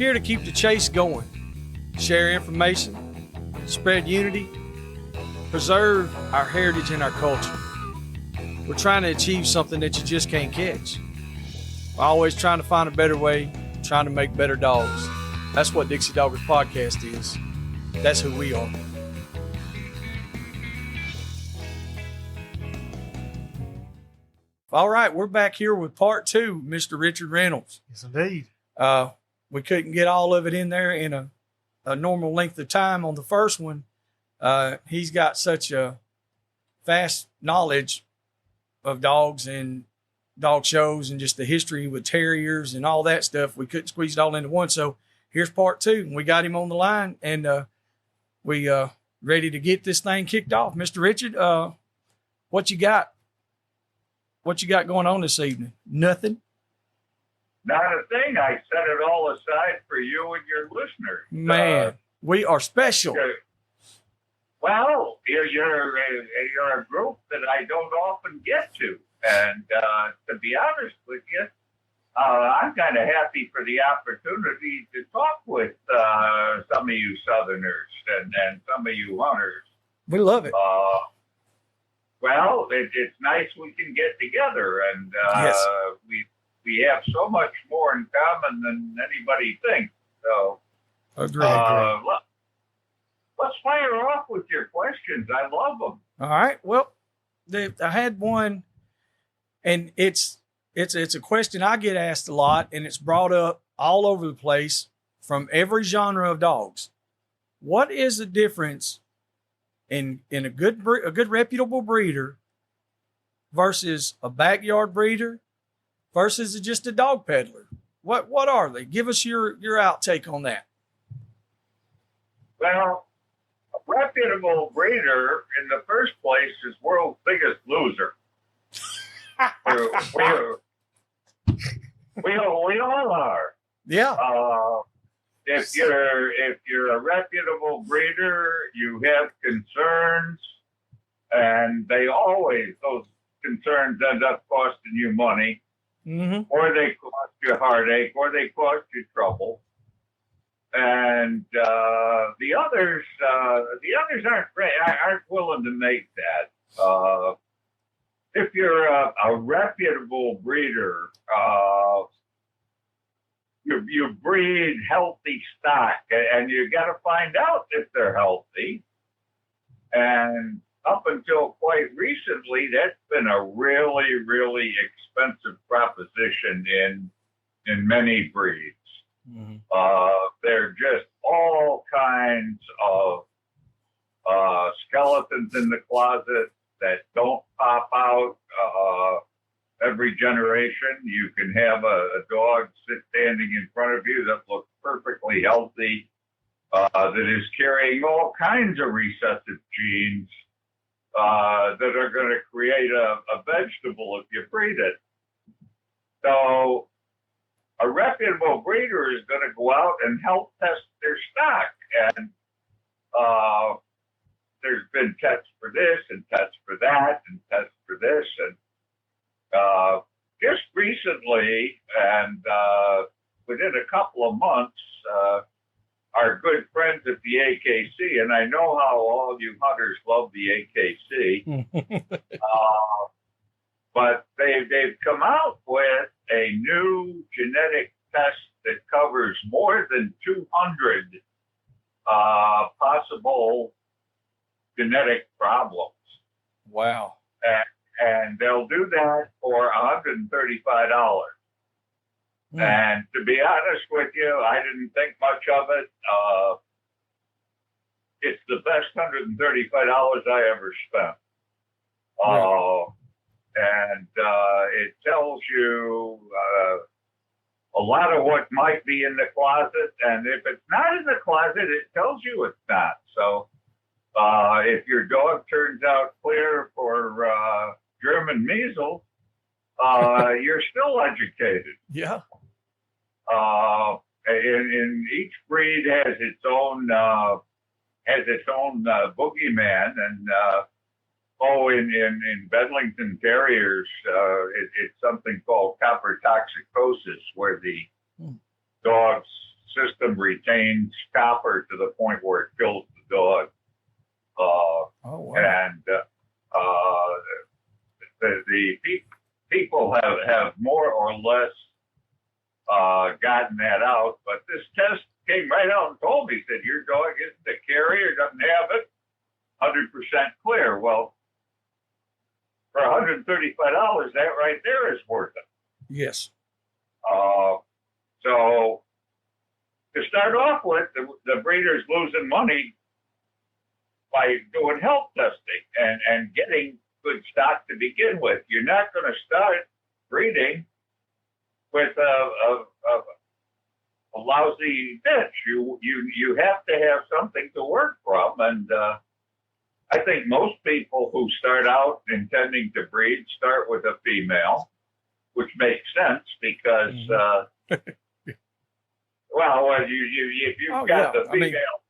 Here to keep the chase going, share information, spread unity, preserve our heritage and our culture. We're trying to achieve something that you just can't catch. We're always trying to find a better way, trying to make better dogs. That's what Dixie Doggers Podcast is. That's who we are. All right, we're back here with part two, Mr. Richard Reynolds. Yes, indeed. We couldn't get all of it in there in a normal length of time on the first one. He's got such a vast knowledge of dogs and dog shows and just the history with terriers and all that stuff. We couldn't squeeze it all into one. So here's part two. We got him on the line, and we ready to get this thing kicked off. Mr. Richard, what you got? What you got going on this evening? Nothing? Not a thing. I set it all aside for you and your listeners. Man, we are special. Well, you're a group that I don't often get to. And to be honest with you, I'm kind of happy for the opportunity to talk with some of you Southerners and some of you hunters. We love it. Well, it's nice we can get together, and Yes. we have so much more in common than anybody thinks. So, Agree. let's fire off with your questions. I love them. All right. Well, I had one, and it's a question I get asked a lot, and it's brought up all over the place from every genre of dogs. What is the difference in a good reputable breeder versus a backyard breeder versus just a dog peddler? What are they? Give us your outtake on that. Well, a reputable breeder, in the first place, is world's biggest loser. we all are. Yeah. If you're a reputable breeder, you have concerns, and those concerns end up costing you money, Mm-hmm. or they cost you heartache, or they cost you trouble. And the others aren't willing to make that. If you're a reputable breeder, you breed healthy stock, and you got to find out if they're healthy. And up until quite recently, that's been a really, really expensive proposition in many breeds. Mm-hmm. There are just all kinds of skeletons in the closet that don't pop out every generation. You can have a dog standing in front of you that looks perfectly healthy, that is carrying all kinds of recessive genes that are going to create a vegetable if you breed it. So a reputable breeder is going to go out and help test their stock. And there's been tests for this and tests for that and tests for this. And just recently, and within a couple of months, our good friends at the AKC, and I know how all you hunters love the AKC, but they've come out with a new genetic test that covers more than 200 possible genetic problems. Wow. And they'll do that for $135. And to be honest with you, I didn't think much of it. It's the best $135 I ever spent. And it tells you a lot of what might be in the closet. And if it's not in the closet, it tells you it's not. So if your dog turns out clear for German measles, you're still educated. Yeah. And each breed has its own boogeyman, and in Bedlington Terriers, it's something called copper toxicosis, where the dogs system retains copper to the point where it kills the dog. Oh, wow. And the people have more or less gotten that out. But this test came right out and told me, said, your dog isn't a carrier, doesn't have it, 100% clear. Well, for $135, that right there is worth it. Yes. So to start off with, the breeder's losing money by doing health testing and getting good stock to begin with. You're not going to start breeding with a lousy bitch. You have to have something to work from, and I think most people who start out intending to breed start with a female, which makes sense because well, if you've got the female,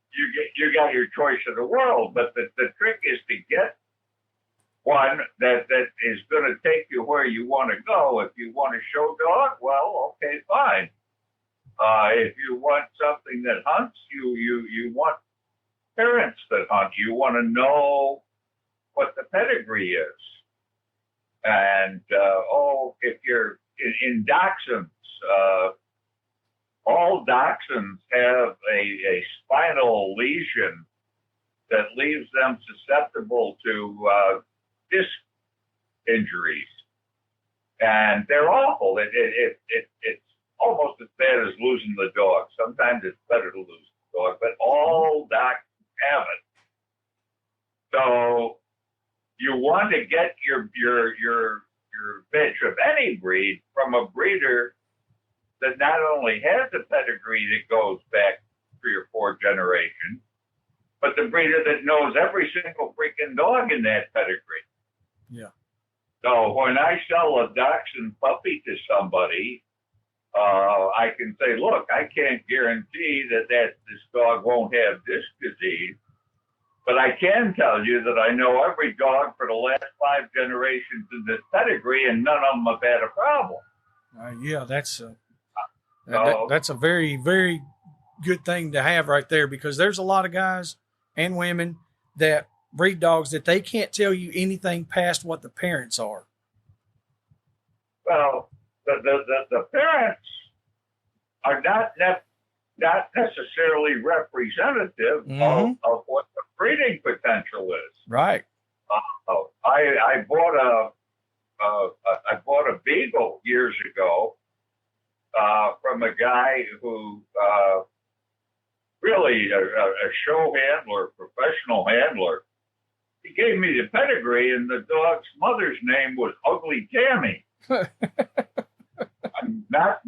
you got your choice of the world. But the trick is to get one that is going to take you where you want to go. If you want a show dog, well, okay, fine. If you want something that hunts, you want parents that hunt. You want to know what the pedigree is. And if you're in dachshunds, all dachshunds have a spinal lesion that leaves them susceptible to disc injuries, and they're awful. It's almost as bad as losing the dog. Sometimes it's better to lose the dog, but all dachshunds have it. So you want to get your bitch of any breed from a breeder that not only has a pedigree that goes back 3 or 4 generations, but the breeder that knows every single freaking dog in that pedigree. Yeah. So when I sell a dachshund puppy to somebody, I can say, look, I can't guarantee that this dog won't have disc disease, but I can tell you that I know every dog for the last 5 generations in this pedigree, and none of them have had a problem. Yeah, that's a very, very good thing to have right there, because there's a lot of guys and women that breed dogs that they can't tell you anything past what the parents are. Well, the parents are not necessarily representative of what the breeding potential is. Right. I bought a beagle years ago from a guy who really a show handler, professional handler. He gave me the pedigree, and the dog's mother's name was Ugly Tammy. Not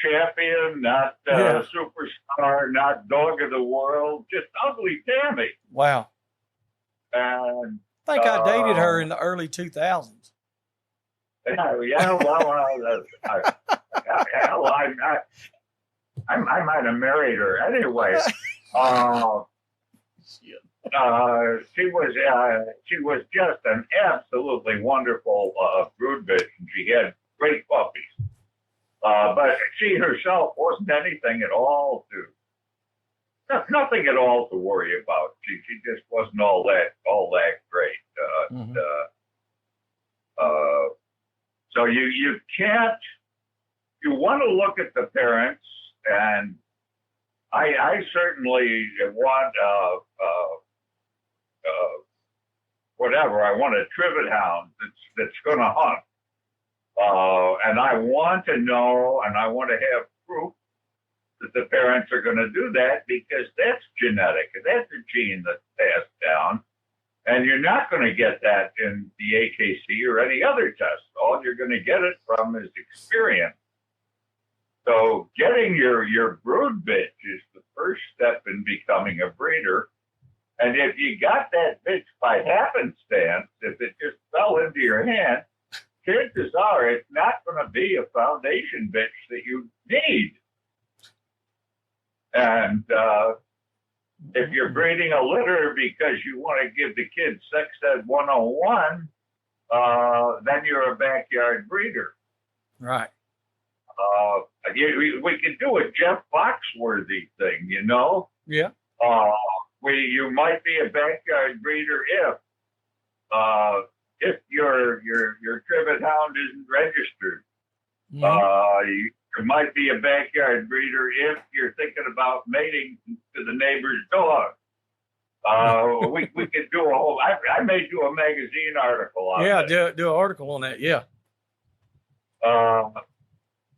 champion, not superstar, not dog of the world, just Ugly Tammy. Wow. And I think I dated her in the early 2000s. Yeah, I might have married her anyway. She was just an absolutely wonderful brood bitch, and she had great puppies. But she herself wasn't anything at all nothing at all to worry about. She just wasn't all that great. So you can't. You want to look at the parents, and I certainly want whatever. I want a trivet hound that's going to hunt, and I want to know, and I want to have proof that the parents are going to do that, because that's genetic. That's a gene that's passed down, and you're not going to get that in the AKC or any other test. All you're going to get it from is experience. So getting your brood bitch is the first step in becoming a breeder. And if you got that bitch by happenstance, if it just fell into your hand, chances are it's not going to be a foundation bitch that you need. And if you're breeding a litter because you want to give the kids sex ed 101, then you're a backyard breeder. Right. We could do a Jeff Foxworthy thing, you know. Yeah. You might be a backyard breeder if your trivet hound isn't registered. You might be a backyard breeder if you're thinking about mating to the neighbor's dog. We could do a whole. I may do a magazine article on Yeah, that. do an article on that. Yeah.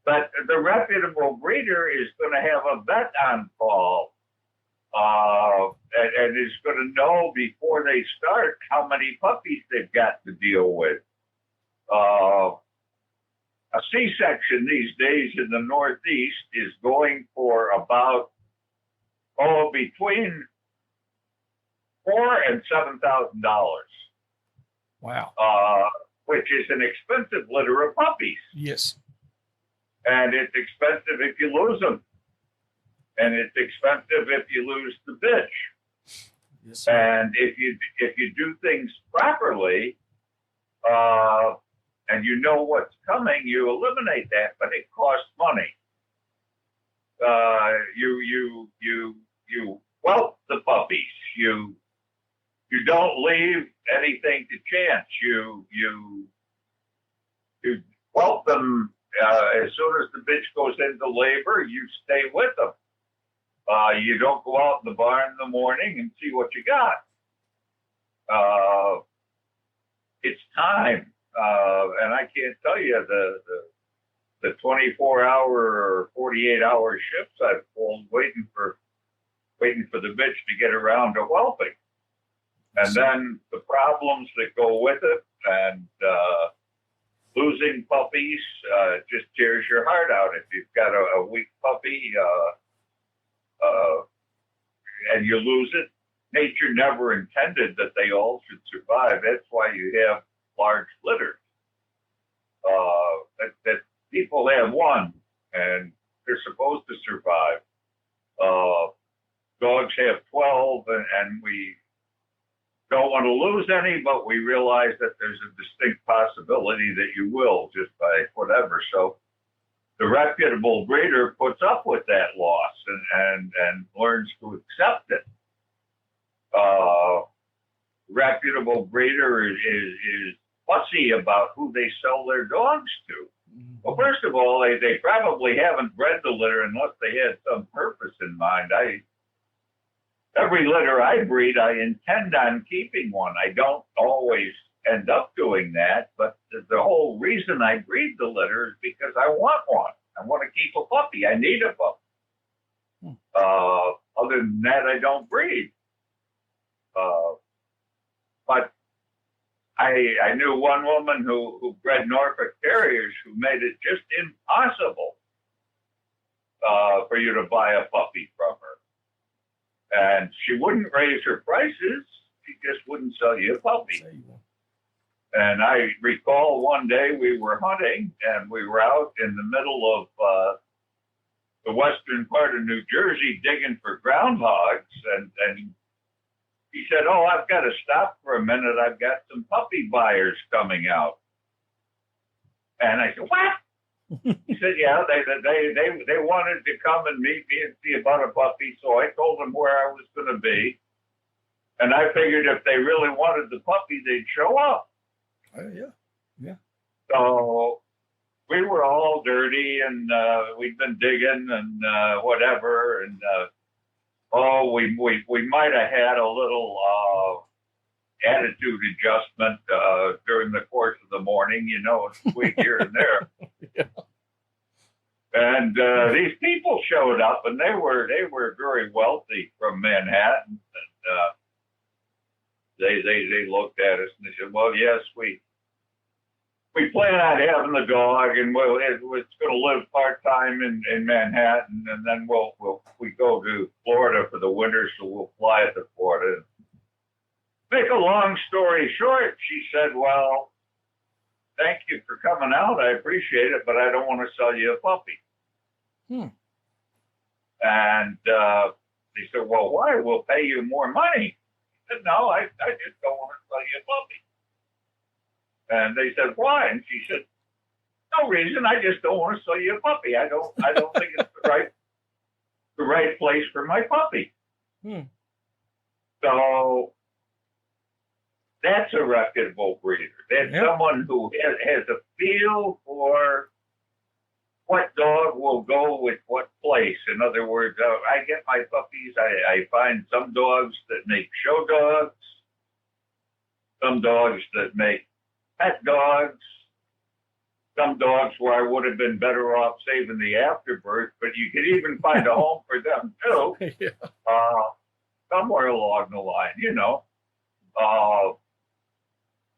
But the reputable breeder is going to have a vet on call, and is going to know before they start how many puppies they've got to deal with. A C-section these days in the Northeast is going for about between $4,000 and $7,000. Wow. Which is an expensive litter of puppies. Yes. And it's expensive if you lose them. And it's expensive if you lose the bitch. Yes, sir. And if you do things properly, and you know what's coming, you eliminate that, but it costs money. You whelp the puppies. You don't leave anything to chance. You whelp them as soon as the bitch goes into labor. You stay with them. You don't go out in the barn in the morning and see what you got. It's time, and I can't tell you the 24-hour or 48-hour shifts I've pulled waiting for the bitch to get around to whelping. And then the problems that go with it, and losing puppies just tears your heart out. If you've got a weak puppy and you lose it, nature never intended that they all should survive. That's why you have large litters. That people have one, and they're supposed to survive. Dogs have 12, and we don't want to lose any, but we realize that there's a distinct possibility that you will, just by whatever. So the reputable breeder puts up with that loss and learns to accept it. Reputable breeder is fussy about who they sell their dogs to. Well, first of all, they probably haven't bred the litter unless they had some purpose in mind. Every litter I breed, I intend on keeping one. I don't always end up doing that, but the whole reason I breed the litter is because I want one. I want to keep a puppy. I need a puppy. Other than that, I don't breed. But I knew one woman who bred Norfolk Terriers who made it just impossible for you to buy a puppy from her. And she wouldn't raise her prices. She just wouldn't sell you a puppy. And I recall one day we were hunting, and we were out in the middle of the western part of New Jersey digging for groundhogs. And he said, "Oh, I've got to stop for a minute. I've got some puppy buyers coming out." And I said, "What?" He said, "Yeah, they wanted to come and meet me and see about a puppy, so I told them where I was going to be, and I figured if they really wanted the puppy, they'd show up." Yeah. So we were all dirty, and we'd been digging and whatever, and we might have had a little attitude adjustment during the course of the morning, a tweak here and there. Yeah. And these people showed up, and they were very wealthy from Manhattan, and they looked at us and they said, "Well, yes, we plan on having the dog, and it's going to live part time in Manhattan, and then we go to Florida for the winter, so we'll fly it to Florida." Make a long story short, she said, "Well, thank you for coming out. I appreciate it, but I don't want to sell you a puppy." And they said, "Well, why? We'll pay you more money." I said, "No, I just don't want to sell you a puppy." And they said, "Why?" And she said, No reason. I just don't want to sell you a puppy. I don't think it's the right place for my puppy. So that's a reputable breeder. That's someone who has a feel for what dog will go with what place. In other words, I get my puppies. I find some dogs that make show dogs, some dogs that make pet dogs, some dogs where I would have been better off saving the afterbirth, but you could even find a home for them too, somewhere along the line, you know.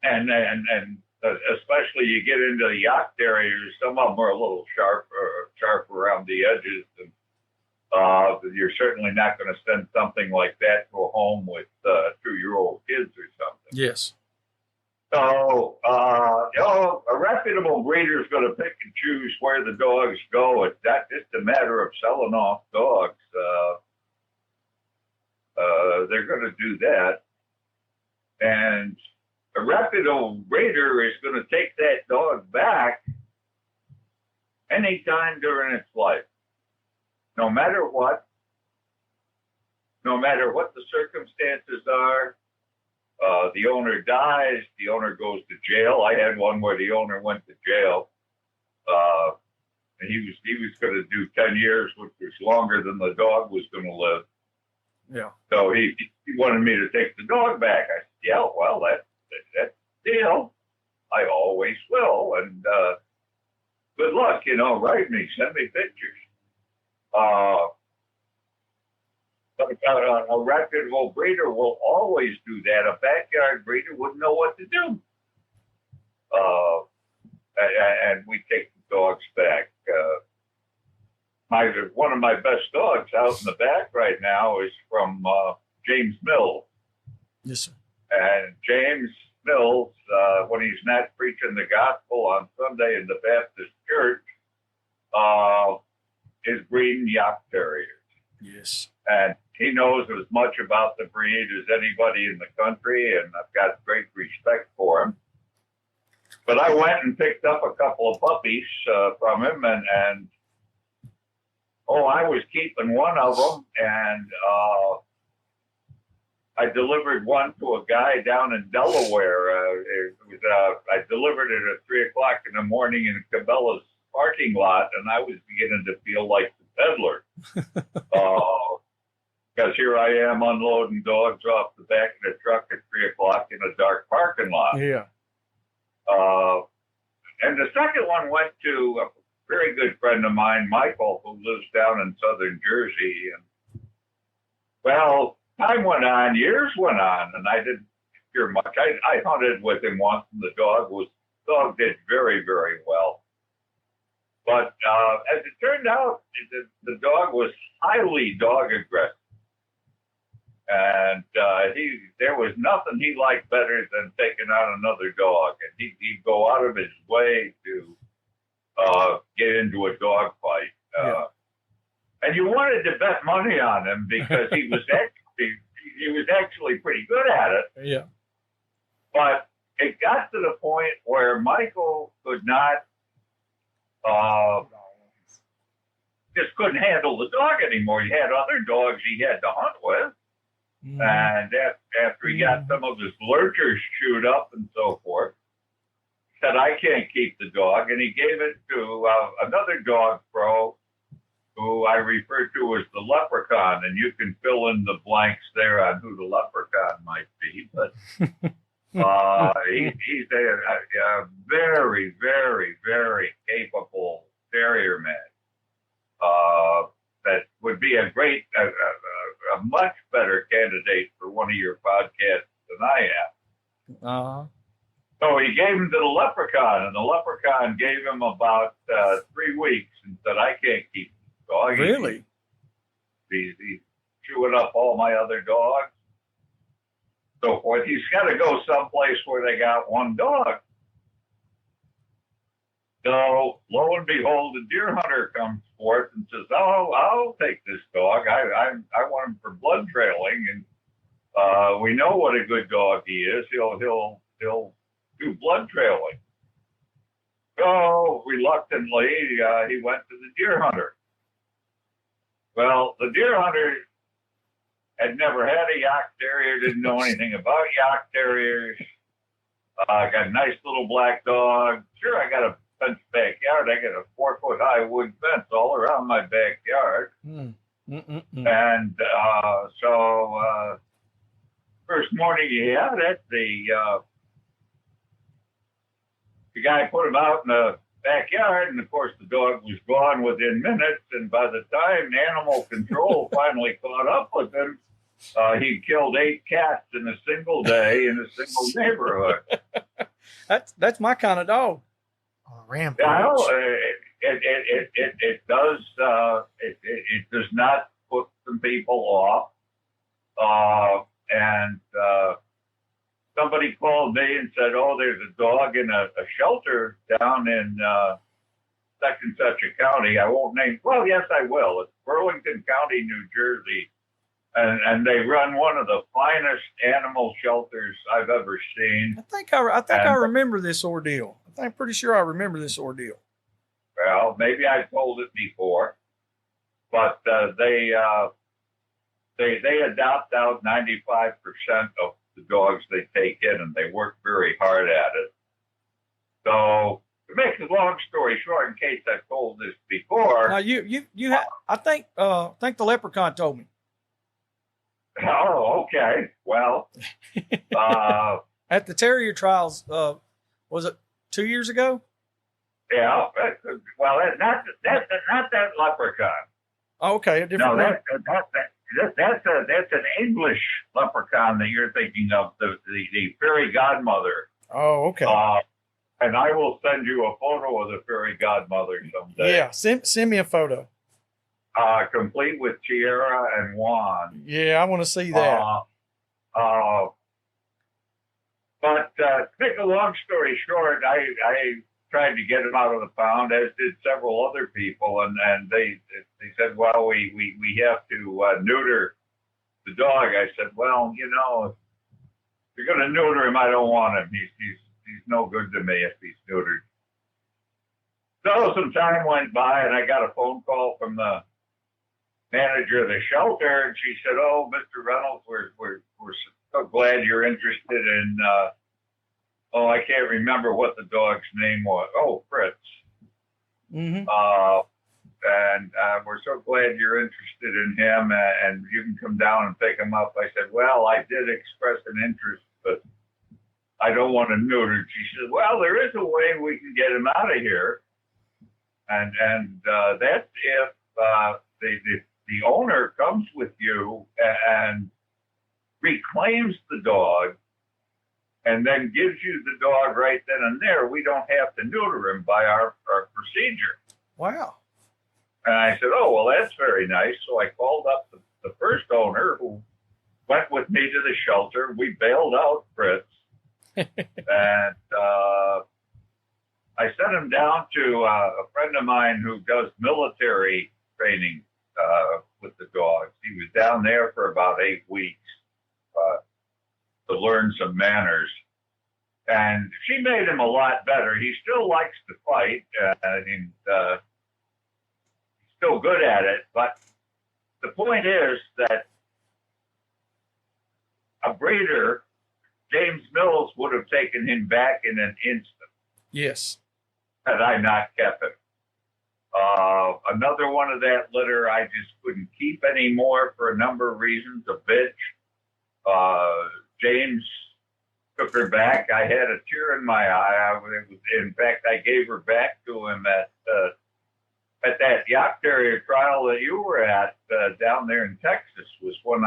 And especially you get into the yacht terriers, some of them are a little sharp around the edges, and you're certainly not going to send something like that to a home with 2-year-old kids or something. Yes. So, a reputable breeder is going to pick and choose where the dogs go. It's not just a matter of selling off dogs. They're going to do that. And a reputable breeder is going to take that dog back anytime during its life, no matter what the circumstances are. The owner dies, the owner goes to jail. I had one where the owner went to jail, and he was going to do 10 years, which was longer than the dog was going to live. Yeah. So he wanted me to take the dog back. I said, yeah, well, that's the deal. I always will. And good luck, write me, send me pictures. But a reputable breeder will always do that. A backyard breeder wouldn't know what to do. And we take the dogs back. One of my best dogs out in the back right now is from James Mills. Yes, sir. And James Mills, when he's not preaching the gospel on Sunday in the Baptist church, is breeding yacht terriers. Yes. And he knows as much about the breed as anybody in the country, and I've got great respect for him. But I went and picked up a couple of puppies from him, and I was keeping one of them, and I delivered one to a guy down in Delaware. I delivered it at 3:00 in the morning in Cabela's parking lot, and I was beginning to feel like the peddler. Because here I am unloading dogs off the back of the truck at 3:00 in a dark parking lot. Yeah. And the second one went to a very good friend of mine, Michael, who lives down in southern Jersey. And well, time went on, years went on, and I didn't hear much. I hunted with him once, and the dog did very, very well. But as it turned out, the dog was highly dog aggressive. And there was nothing he liked better than taking on another dog. And he'd go out of his way to get into a dog fight. And you wanted to bet money on him because he was actually pretty good at it. Yeah. But it got to the point where Michael could not, just couldn't handle the dog anymore. He had other dogs he had to hunt with. Mm-hmm. And after he got some of his lurchers chewed up and so forth, he said, I can't keep the dog. And he gave it to another dog pro who I refer to as the leprechaun. And you can fill in the blanks there on who the leprechaun might be. But he's a very, very, very capable terrier man. That would be a much better candidate for one of your podcasts than I am. So he gave him to the leprechaun, and the leprechaun gave him about 3 weeks and said, I can't keep this dog. Really? He's chewing up all my other dogs. So forth. He's got to go someplace where they got one dog. So lo and behold, a deer hunter comes forth and says, "Oh, I'll take this dog. I want him for blood trailing, and we know what a good dog he is. He'll do blood trailing." So reluctantly, he went to the deer hunter. Well, the deer hunter had never had a yak terrier, didn't know anything about yak terriers. Got a nice little black dog. Sure, I got a fenced backyard. I got a 4-foot high wood fence all around my backyard. And so first morning he had it, the guy put him out in the backyard, and of course the dog was gone within minutes. And by the time animal control finally caught up with him, he killed 8 cats in a single day in a single neighborhood. That's my kind of dog. Rampage. Yeah, it does not put some people off. And somebody called me and said, "Oh, there's a dog in a shelter down in such and such a county." I won't name. Well, yes, I will. It's Burlington County, New Jersey, and they run one of the finest animal shelters I've ever seen. I think I remember this ordeal. I'm pretty sure I remember this ordeal. Well, maybe I told it before, but they adopt out 95% of the dogs they take in, and they work very hard at it. So to make a long story short, in case I've told this before, Now I think the leprechaun told me. Oh, okay. Well, At the terrier trials, was it 2 years ago? yeah. Well, not that leprechaun. Oh, okay, a different No, one. that's an English leprechaun that you're thinking of, the fairy godmother. Oh, okay. And I will send you a photo of the fairy godmother someday. Yeah, send me a photo. Complete with tiara and wand. Yeah, I want to see that. But to make a long story short, I tried to get him out of the pound, as did several other people, and they said, "Well, we have to neuter the dog." I said, "Well, if you're going to neuter him, I don't want him. He's no good to me if he's neutered." So some time went by, and I got a phone call from the manager of the shelter, and she said, "Oh, Mr. Reynolds, we're so glad you're interested in." I can't remember what the dog's name was. Oh, Fritz. Mm-hmm. And we're so glad you're interested in him, and you can come down and pick him up. I said, "Well, I did express an interest, but I don't want him neutered." She said, "Well, there is a way we can get him out of here, and that's if the owner comes with you and reclaims the dog, and then gives you the dog right then and there. We don't have to neuter him by our procedure." Wow. And I said, "Oh, well, that's very nice." So I called up the first owner, who went with me to the shelter. We bailed out Fritz. And I sent him down to a friend of mine who does military training with the dogs. He was down there for about 8 weeks to learn some manners. And she made him a lot better. He still likes to fight, and he's still good at it. But the point is that a breeder, James Mills, would have taken him back in an instant Yes. had I not kept him. Another one of that litter I just couldn't keep anymore for a number of reasons. A bitch. James took her back. I had a tear in my eye. In fact, I gave her back to him at that yacht terrier trial that you were at down there in Texas. Was when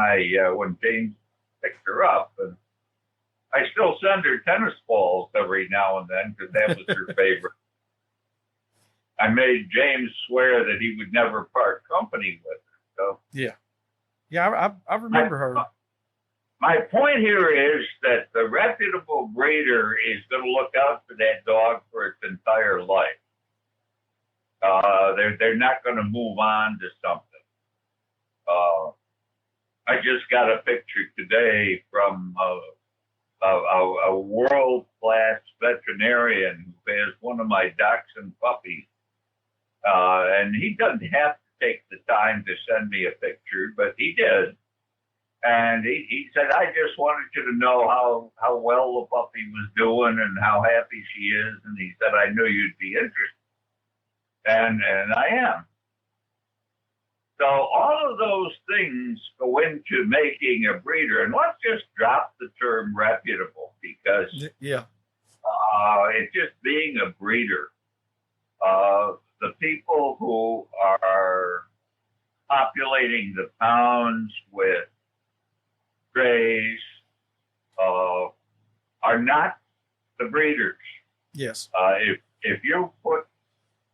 James picked her up, and I still send her tennis balls every now and then because that was her favorite. I made James swear that he would never part company with her. So yeah, I remember her. My point here is that the reputable breeder is going to look out for that dog for its entire life. They're not going to move on to something. I just got a picture today from a world-class veterinarian who has one of my dachshund puppies. And he doesn't have to take the time to send me a picture, but he did. And he said, I just wanted you to know how well the puppy was doing and how happy she is. And he said, I knew you'd be interested. And I am. So all of those things go into making a breeder. And let's just drop the term reputable, because it's just being a breeder. The people who are populating the pounds with strays are not the breeders. Yes. If you put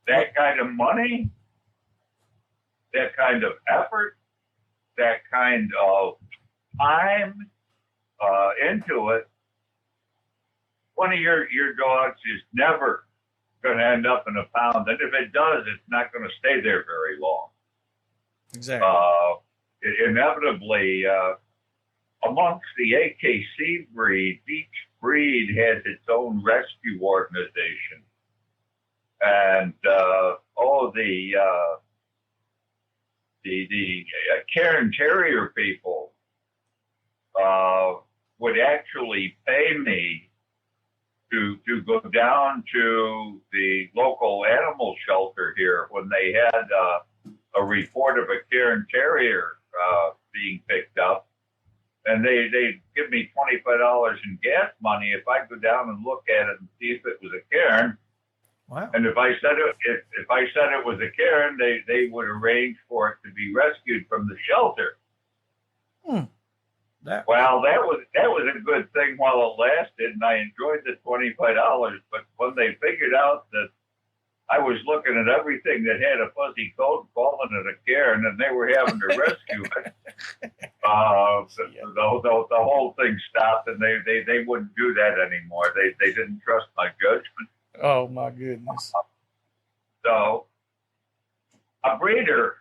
that kind of money, that kind of effort, that kind of time into it, one of your dogs is never going to end up in a pound. And if it does, it's not going to stay there very long. Exactly. Inevitably, amongst the AKC breed, each breed has its own rescue organization. And the Cairn Terrier people would actually pay me to go down to the local animal shelter here when they had a report of a Cairn Terrier being picked up. And they give me $25 in gas money if I go down and look at it and see if it was a Cairn. Wow. And if I said it was a Cairn, they would arrange for it to be rescued from the shelter. That was a good thing while it lasted, and I enjoyed the $25. But when they figured out that I was looking at everything that had a fuzzy coat, calling it a Cairn, and they were having to rescue it, the whole thing stopped, and they wouldn't do that anymore. They didn't trust my judgment. Oh my goodness! So a breeder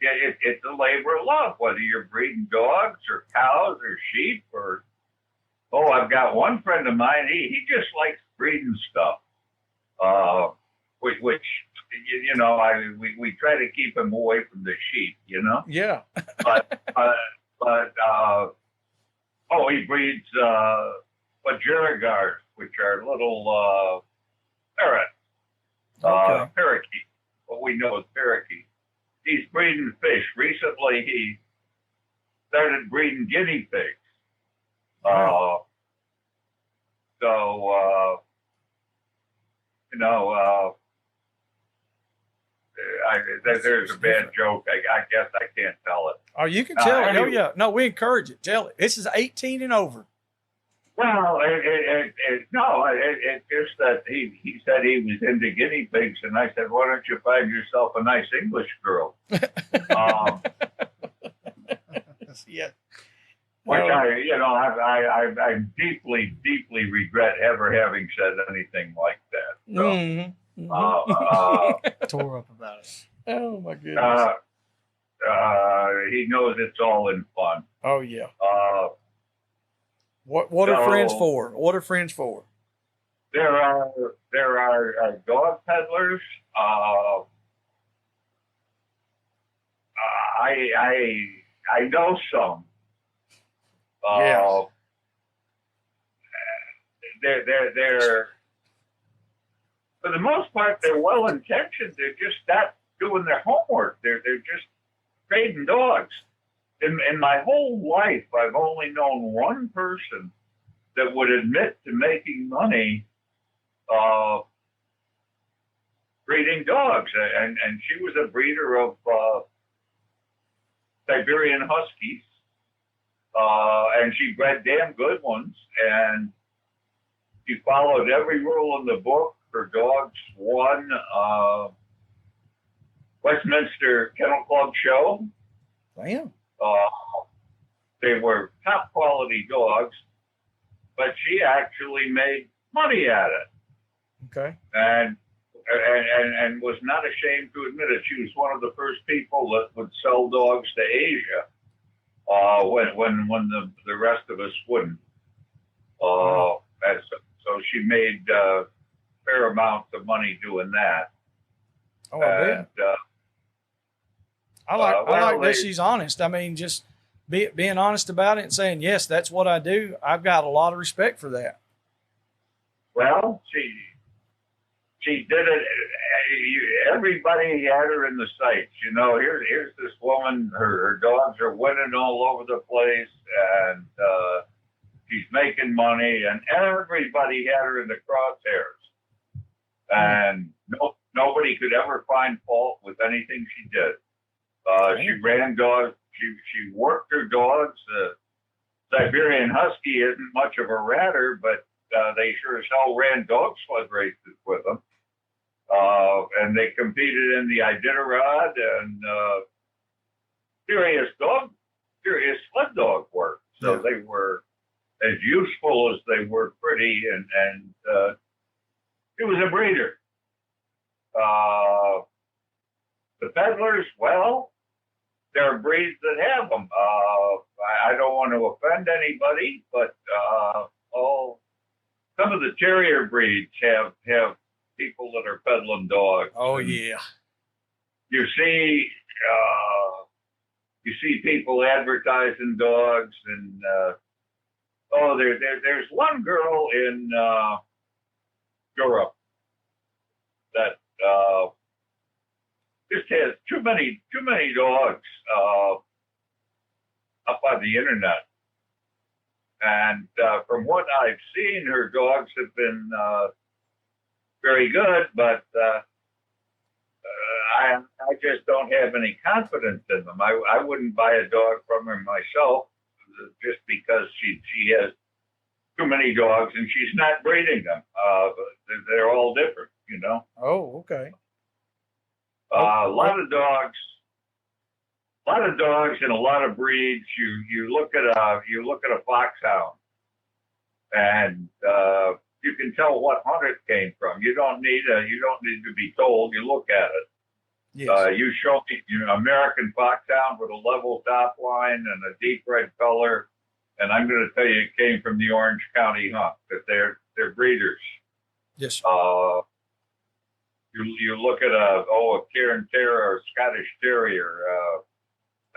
it's a labor of love, whether you're breeding dogs or cows or sheep or I've got one friend of mine. He just likes breeding stuff, which we try to keep him away from the sheep, Yeah. but he breeds Budgerigars, which are little parrots, parakeets, what we know as parakeets. He's breeding fish. Recently, he started breeding guinea pigs. Wow. There's a bad joke. I guess I can't tell it. Oh, you can tell it. Anyway. Oh, yeah. No, we encourage it. Tell it. This is 18 and over. Well, it's just that he said he was into guinea pigs, and I said, why don't you find yourself a nice English girl? Yeah. Which I deeply, deeply regret ever having said anything like that. So, tore up about it. Oh my goodness. He knows it's all in fun. Oh yeah. What are friends for? What are friends for? There are dog peddlers. I know some. Yeah. They're for the most part they're well intentioned. They're just not doing their homework. They're just trading dogs. In my whole life, I've only known one person that would admit to making money breeding dogs, and she was a breeder of Siberian Huskies, and she bred damn good ones, and she followed every rule in the book. Her dogs won Westminster Kennel Club show. Damn. They were top quality dogs, but she actually made money at it. Okay. And was not ashamed to admit it. She was one of the first people that would sell dogs to Asia. when the rest of us wouldn't. And so she made fair amounts of money doing that. Oh, I bet. I like that she's honest. I mean, just being honest about it and saying, yes, that's what I do. I've got a lot of respect for that. Well, she did it. Everybody had her in the sights. You know, here's this woman. Her dogs are winning all over the place, and she's making money, and everybody had her in the crosshairs. And nobody could ever find fault with anything she did. She ran dogs. She worked her dogs. Siberian Husky isn't much of a ratter, but they sure as hell ran dog sled races with them. And they competed in the Iditarod and serious sled dog work. So they were as useful as they were pretty, and she was a breeder. The peddlers, well, there are breeds that have them. I don't want to offend anybody, but some of the terrier breeds have people that are peddling dogs. Oh, yeah. You see people advertising dogs, and there's one girl in Europe that just has too many dogs up on the internet. And from what I've seen, her dogs have been very good, but I just don't have any confidence in them. I wouldn't buy a dog from her myself just because she has too many dogs and she's not breeding them. They're all different, you know. Oh, okay. A lot of dogs and a lot of breeds. You look at a foxhound, and you can tell what hunt it came from. You don't need to be told. You look at it. Yes. You show me, American foxhound with a level top line and a deep red color, and I'm going to tell you it came from the Orange County hunt, that they're breeders. Yes. You look at a Cairn Terrier or a Scottish Terrier.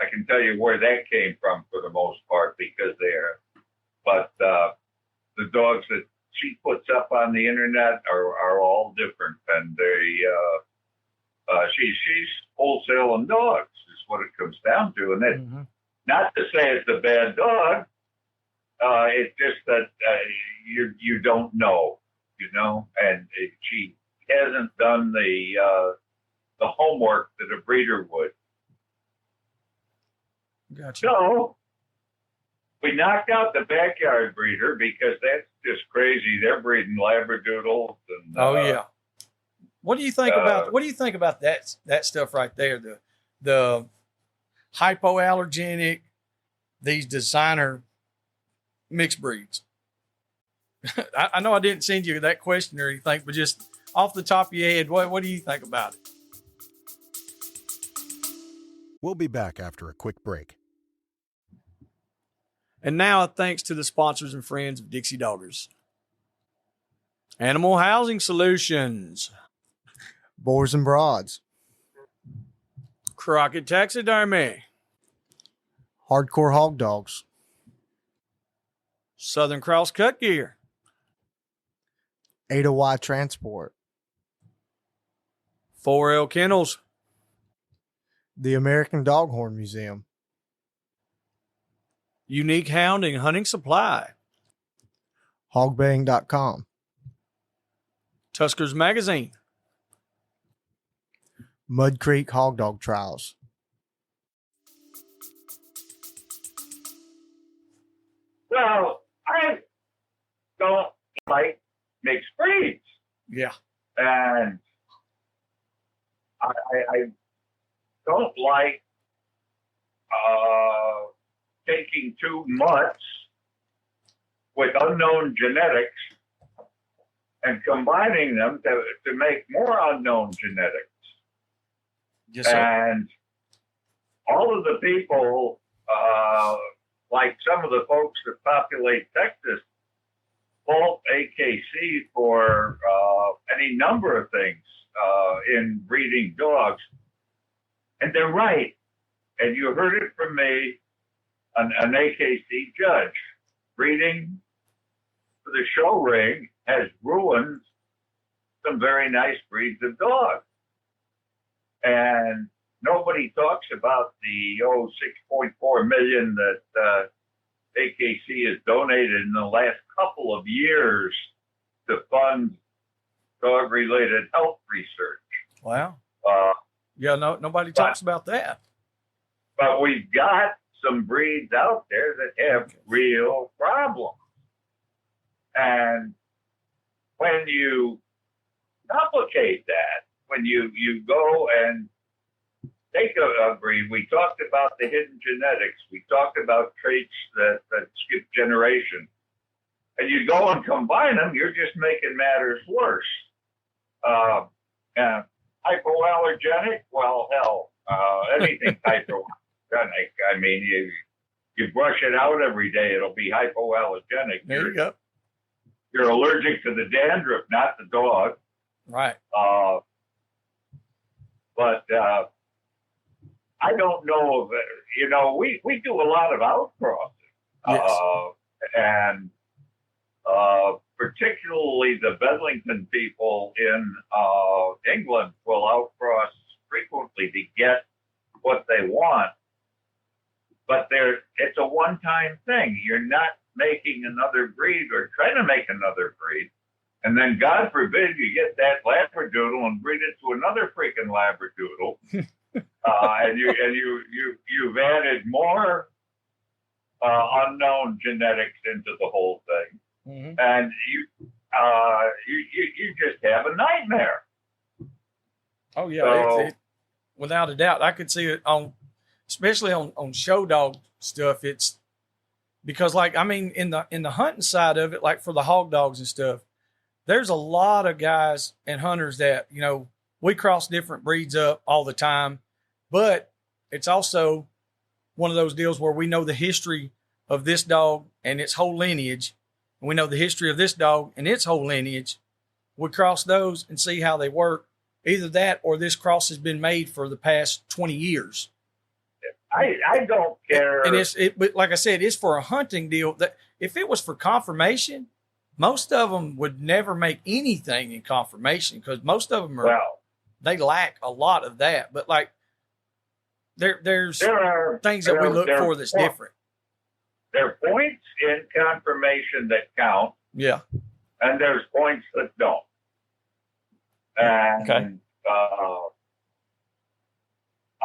I can tell you where that came from for the most part because but the dogs that she puts up on the internet are all different, and she's wholesaling dogs is what it comes down to, and that not to say it's a bad dog. It's just that you don't know, and she hasn't done the homework that a breeder would. Gotcha. So we knocked out the backyard breeder because that's just crazy. They're breeding labradoodles and yeah. What do you think about that stuff right there? The hypoallergenic, these designer mixed breeds. I know I didn't send you that question or anything, but just off the top of your head, what do you think about it? We'll be back after a quick break. And now, thanks to the sponsors and friends of Dixie Doggers. Animal Housing Solutions. Boars N Broads. Crockett Taxidermy. Hardcore Hog Dogs. Southern Cross Cut Gear. Ada Y Transport. 4L Kennels. The American Doghorn Museum. Unique Hounding Hunting Supply. Hogbaying.com. Tuskers Magazine. Mud Creek Hog Dog Trials. Well, I don't like mixed breeds. Yeah. And I don't like taking two mutts with unknown genetics and combining them to make more unknown genetics. Yes, sir. And all of the people like some of the folks that populate Texas, fault AKC for any number of things in breeding dogs. And they're right. And you heard it from me, an AKC judge. Breeding for the show ring has ruined some very nice breeds of dogs. And nobody talks about the 6.4 million that AKC has donated in the last couple of years to fund dog-related health research. Wow. Uh, Yeah, nobody talks about that. But we've got some breeds out there that have real problems. And when you complicate that, when you go and take a breed, we talked about the hidden genetics, we talked about traits that skip generation, and you go and combine them, you're just making matters worse. And hypoallergenic, well, hell, anything hypoallergenic. I mean, you brush it out every day, it'll be hypoallergenic. There you go. You're allergic to the dandruff, not the dog. Right. But I don't know of it. You know, we do a lot of outcrossing. Yes. And particularly the Bedlington people in England will outcross frequently to get what they want. But it's a one-time thing. You're not making another breed or trying to make another breed. And then God forbid you get that Labradoodle and breed it to another freaking Labradoodle. And you've added more unknown genetics into the whole thing. Mm-hmm. And you just have a nightmare. Oh yeah, So, without a doubt, I could see it especially on show dog stuff. It's because, like, I mean, in the hunting side of it, like for the hog dogs and stuff, there's a lot of guys and hunters that, you know, we cross different breeds up all the time, but it's also one of those deals where we know the history of this dog and its whole lineage. And we know the history of this dog and its whole lineage. We cross those and see how they work. Either that or this cross has been made for the past 20 years. I don't care. And but like I said, it's for a hunting deal. That if it was for conformation, most of them would never make anything in conformation because most of them they lack a lot of that. But like there are things that we look for that's different. There are points in conformation that count. Yeah. And there's points that don't. And okay.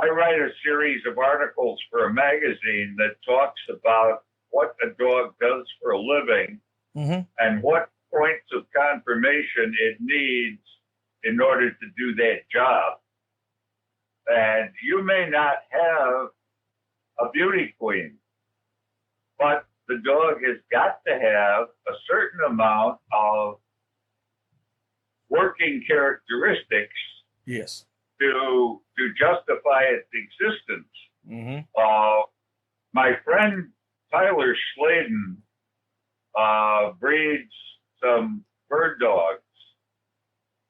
I write a series of articles for a magazine that talks about what a dog does for a living mm-hmm. and what points of conformation it needs in order to do that job. And you may not have a beauty queen, but the dog has got to have a certain amount of working characteristics. Yes. To justify its existence. Mm-hmm. My friend Tyler Sladen breeds some bird dogs,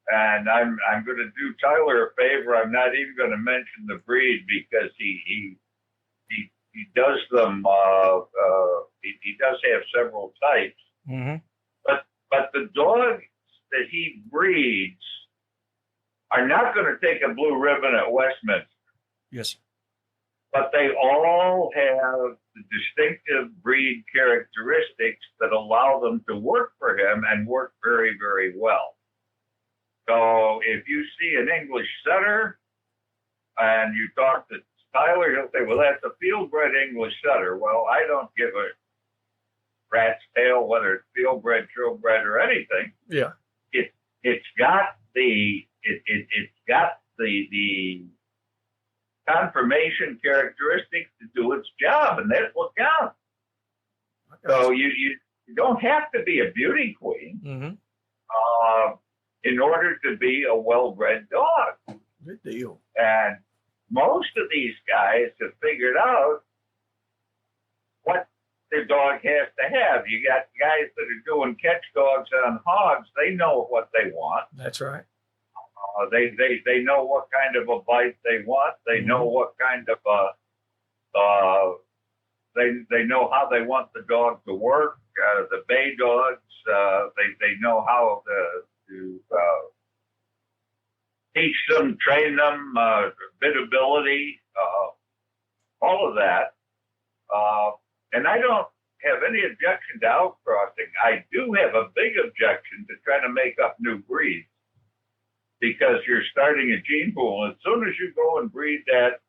and I'm going to do Tyler a favor. I'm not even going to mention the breed because he does them. He does have several types, mm-hmm. but the dogs that he breeds are not going to take a blue ribbon at Westminster. Yes. But they all have the distinctive breed characteristics that allow them to work for him and work very, very well. So if you see an English setter and you talk to Tyler, he'll say, well, that's a field-bred English setter. Well, I don't give a rat's tail whether it's field-bred, show-bred, or anything. Yeah. It's got it's got the conformation characteristics to do its job, and that's what counts. So you don't have to be a beauty queen mm-hmm. In order to be a well-bred dog. Good deal. And most of these guys have figured out the dog has to have. You got guys that are doing catch dogs on hogs. They know what they want. That's right. They know what kind of a bite they want. They know what kind of they know how they want the dog to work. The bay dogs, they know how to teach them, train them, biddability, all of that. And I don't have any objection to outcrossing. I do have a big objection to trying to make up new breeds, because you're starting a gene pool. And as soon as you go and breed that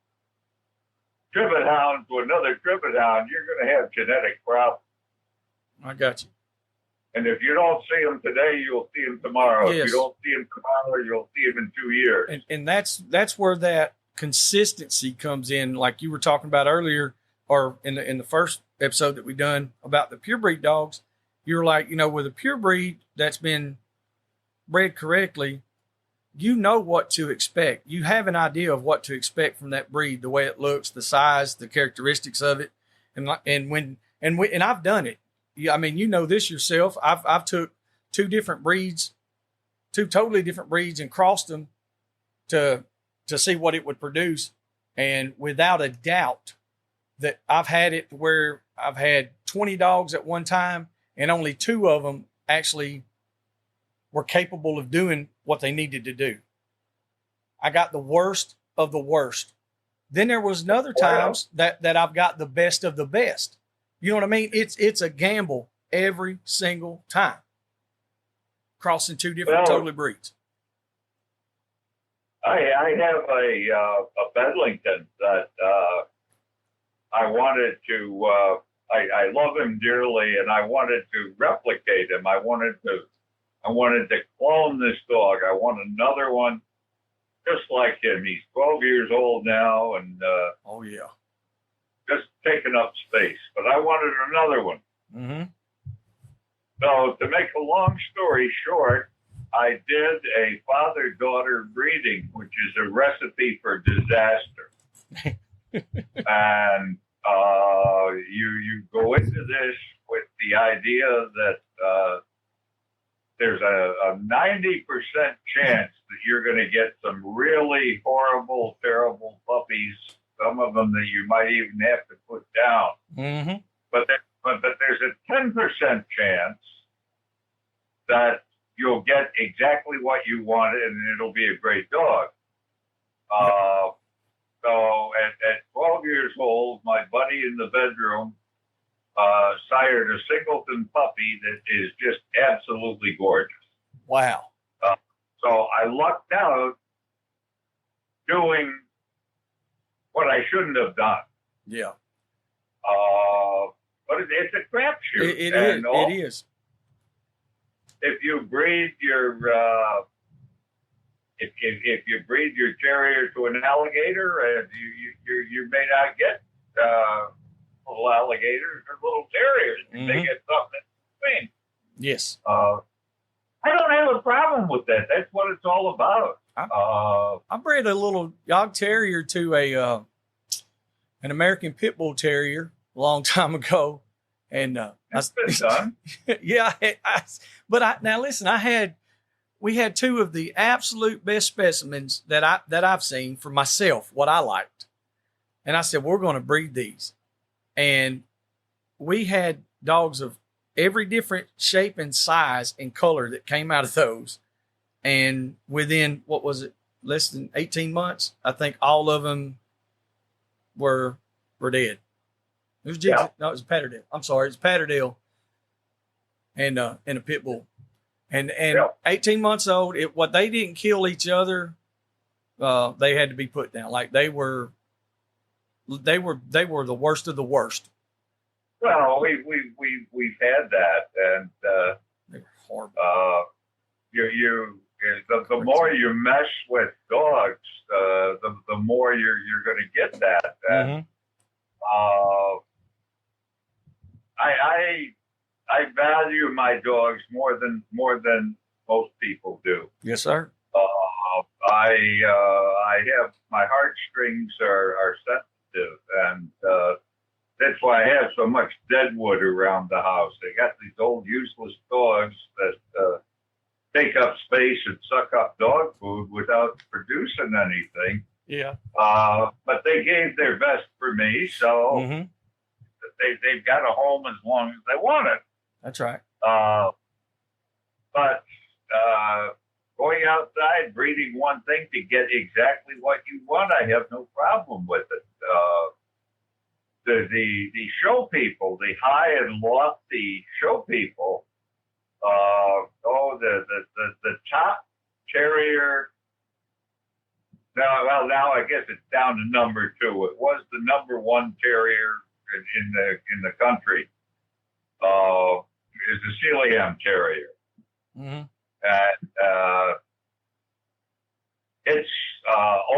trivet hound to another trivet hound, you're going to have genetic problems. I got you. And if you don't see them today, you'll see them tomorrow. Yes. If you don't see them tomorrow, you'll see them in 2 years. And that's where that consistency comes in, like you were talking about earlier, or in the first episode that we done about the pure breed dogs. You're like, with a pure breed that's been bred correctly, you know what to expect. You have an idea of what to expect from that breed, the way it looks, the size, the characteristics of it, and I've done it. I mean, you know this yourself. I've took two totally different breeds, and crossed them to see what it would produce, and without a doubt that I've had it where I've had 20 dogs at one time, and only 2 of them actually were capable of doing what they needed to do. I got the worst of the worst. Then there was other times that I've got the best of the best. You know what I mean? It's a gamble every single time, crossing 2 different totally breeds. I have a Bedlington that I wanted to. I love him dearly, and I wanted to replicate him. I wanted to clone this dog. I want another one just like him. He's 12 years old now, and oh yeah, just taking up space. But I wanted another one. Mm-hmm. So to make a long story short, I did a father-daughter breeding, which is a recipe for disaster. And you go into this with the idea that there's a 90% chance that you're going to get some really horrible, terrible puppies, some of them that you might even have to put down. Mm-hmm. But there's a 10% chance that you'll get exactly what you wanted, and it'll be a great dog. So at 12 years old, my buddy in the bedroom sired a singleton puppy that is just absolutely gorgeous. Wow. So I lucked out doing what I shouldn't have done. Yeah. But it's a crapshoot. It is. If you breed your if you breed your terrier to an alligator, you may not get little alligators or little terriers. You may get something in between. Yes. I don't have a problem with that. That's what it's all about. I bred a little dog terrier to an American Pit Bull Terrier a long time ago, and that's been done. Yeah. Now listen, we had 2 of the absolute best specimens that I've seen for myself, what I liked, and I said we're going to breed these, and we had dogs of every different shape and size and color that came out of those. And within, what was it, less than 18 months, I think all of them were dead. It was Jigsy. No, it was Patterdale. I'm sorry, it's Patterdale and a Pit Bull. And 18 months old, what they didn't kill each other, they had to be put down. Like they were the worst of the worst. Well, we've had that, and they were horrible. The more you mess with dogs, the more you're going to get that. And I value my dogs more than most people do. Yes, sir. I have my heartstrings are sensitive, and that's why I have so much dead wood around the house. They got these old useless dogs that take up space and suck up dog food without producing anything. Yeah. But they gave their best for me, so Mm-hmm. they've got a home as long as they want it. That's right. But going outside, breeding one thing to get exactly what you want, I have no problem with it. The show people, the high and lofty show people, the top terrier. Now I guess it's down to number 2. It was the number 1 terrier in the country. Is the Sealyham Terrier. Mm-hmm. And its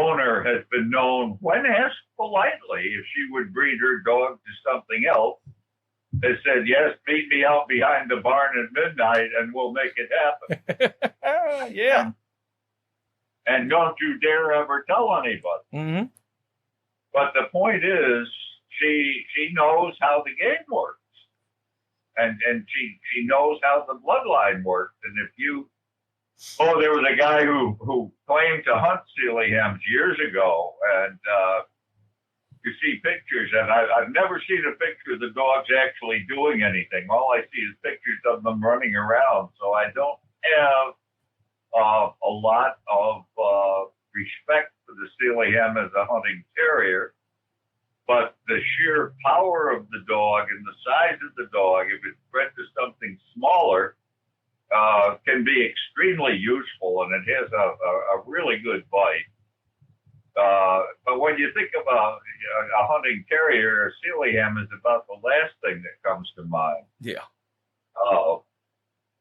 owner has been known, when asked politely if she would breed her dog to something else, has said, yes, meet me out behind the barn at midnight and we'll make it happen. Yeah. And don't you dare ever tell anybody. Mm-hmm. But the point is, she knows how the game works. And she knows how the bloodline works. And if you, there was a guy who claimed to hunt Sealyhams years ago, and you see pictures, and I've never seen a picture of the dogs actually doing anything. All I see is pictures of them running around. So I don't have a lot of respect for the Sealyham as a hunting terrier. But the sheer power of the dog and the size of the dog, if it's bred to something smaller, can be extremely useful, and it has a really good bite. But when you think about a hunting terrier, a Sealyham is about the last thing that comes to mind. Yeah.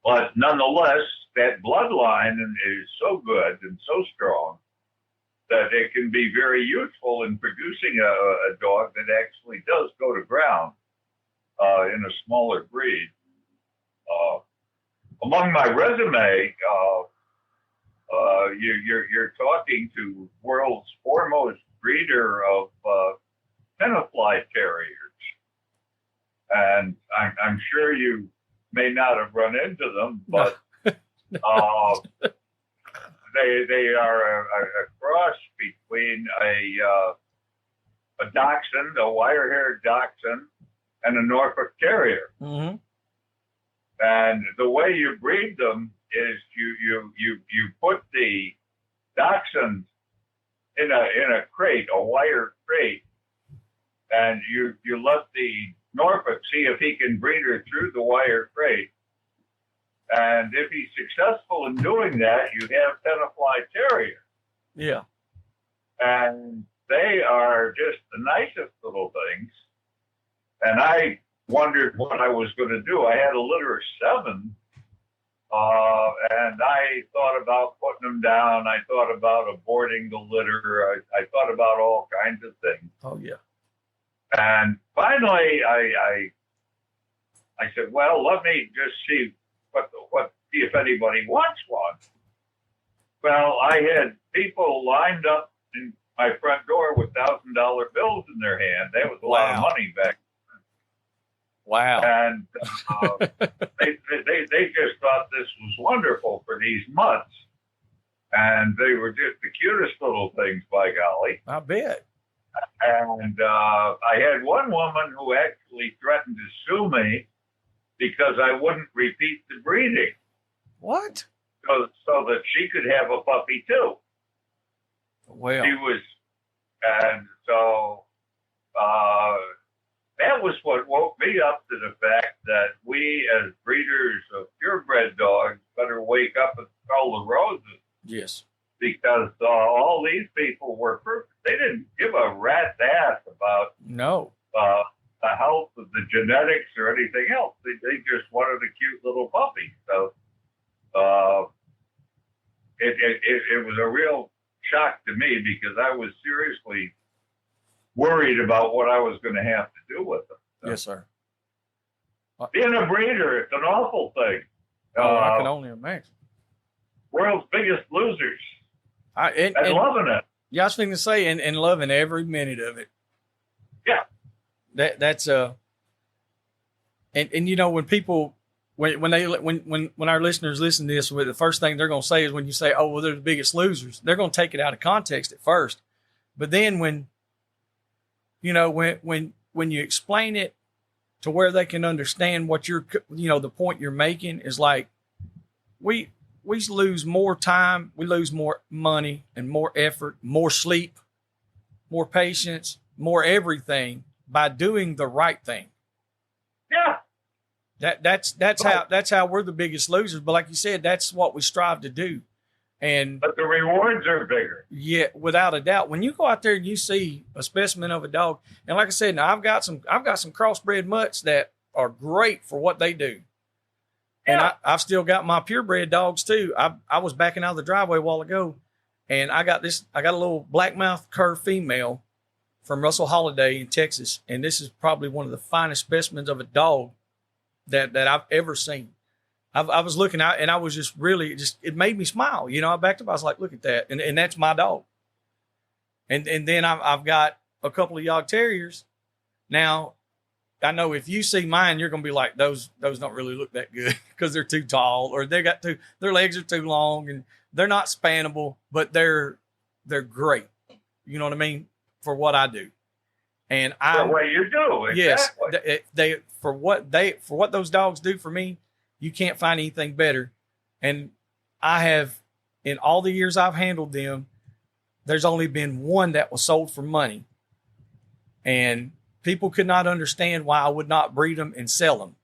But nonetheless, that bloodline is so good and so strong that it can be very useful in producing a dog that actually does go to ground in a smaller breed. Among my resume, you're talking to world's foremost breeder of Tenafly terriers, and I'm sure you may not have run into them, but they are a cross between a dachshund, a wire-haired dachshund, and a Norfolk Terrier. Mm-hmm. And the way you breed them is you put the dachshund in a crate, a wire crate, and you let the Norfolk see if he can breed her through the wire crate. And if he's successful in doing that, you have Tenafly Terrier. Yeah. And they are just the nicest little things. And I wondered what I was going to do. I had a litter of 7, and I thought about putting them down. I thought about aborting the litter. I thought about all kinds of things. Oh, yeah. And finally, I said, well, let me just see see if anybody wants one. Well, I had people lined up in my front door with $1,000 bills in their hand. That was a lot of money back then. Wow. And they just thought this was wonderful for these mutts. And they were just the cutest little things, by golly. I bet. And I had one woman who actually threatened to sue me because I wouldn't repeat the breeding. What? So that she could have a puppy too. Well. She was, and so that was what woke me up to the fact that we as breeders of purebred dogs better wake up and smell the roses. Yes. Because all these people were perfect. They didn't give a rat's ass about the health of the genetics or anything else. They just wanted a cute little puppy. So it was a real shock to me because I was seriously worried about what I was going to have to do with them. So, yes, sir. being a breeder, it's an awful thing. I can only imagine. World's biggest losers. And loving it. Yeah, I was thinking to say, and loving every minute of it. Yeah. That's and you know, when people, when our listeners listen to this, the first thing they're going to say is, when you say, oh, well, they're the biggest losers, they're going to take it out of context at first. But then when you explain it to where they can understand what the point you're making is, like, we lose more time, we lose more money and more effort, more sleep, more patience, more everything by doing the right thing. Yeah. That's how we're the biggest losers. But like you said, that's what we strive to do. But the rewards are bigger. Yeah, without a doubt. When you go out there and you see a specimen of a dog, and like I said, now I've got some crossbred mutts that are great for what they do. Yeah. And I've still got my purebred dogs too. I was backing out of the driveway a while ago, and I got a little blackmouth cur female from Russell Holiday in Texas, and this is probably one of the finest specimens of a dog that I've ever seen. I was looking out, and I was just really, it made me smile. I backed up. I was like, look at that. And that's my dog. And then I've got a couple of Yog Terriers. Now, I know if you see mine, you're going to be like, those don't really look that good because they're too tall, or their legs are too long, and they're not spannable, but they're great. You know what I mean? For what I do. And For what you do. Exactly. Yes, for what those dogs do for me, you can't find anything better. And I have, in all the years I've handled them, there's only been one that was sold for money. And people could not understand why I would not breed them and sell them.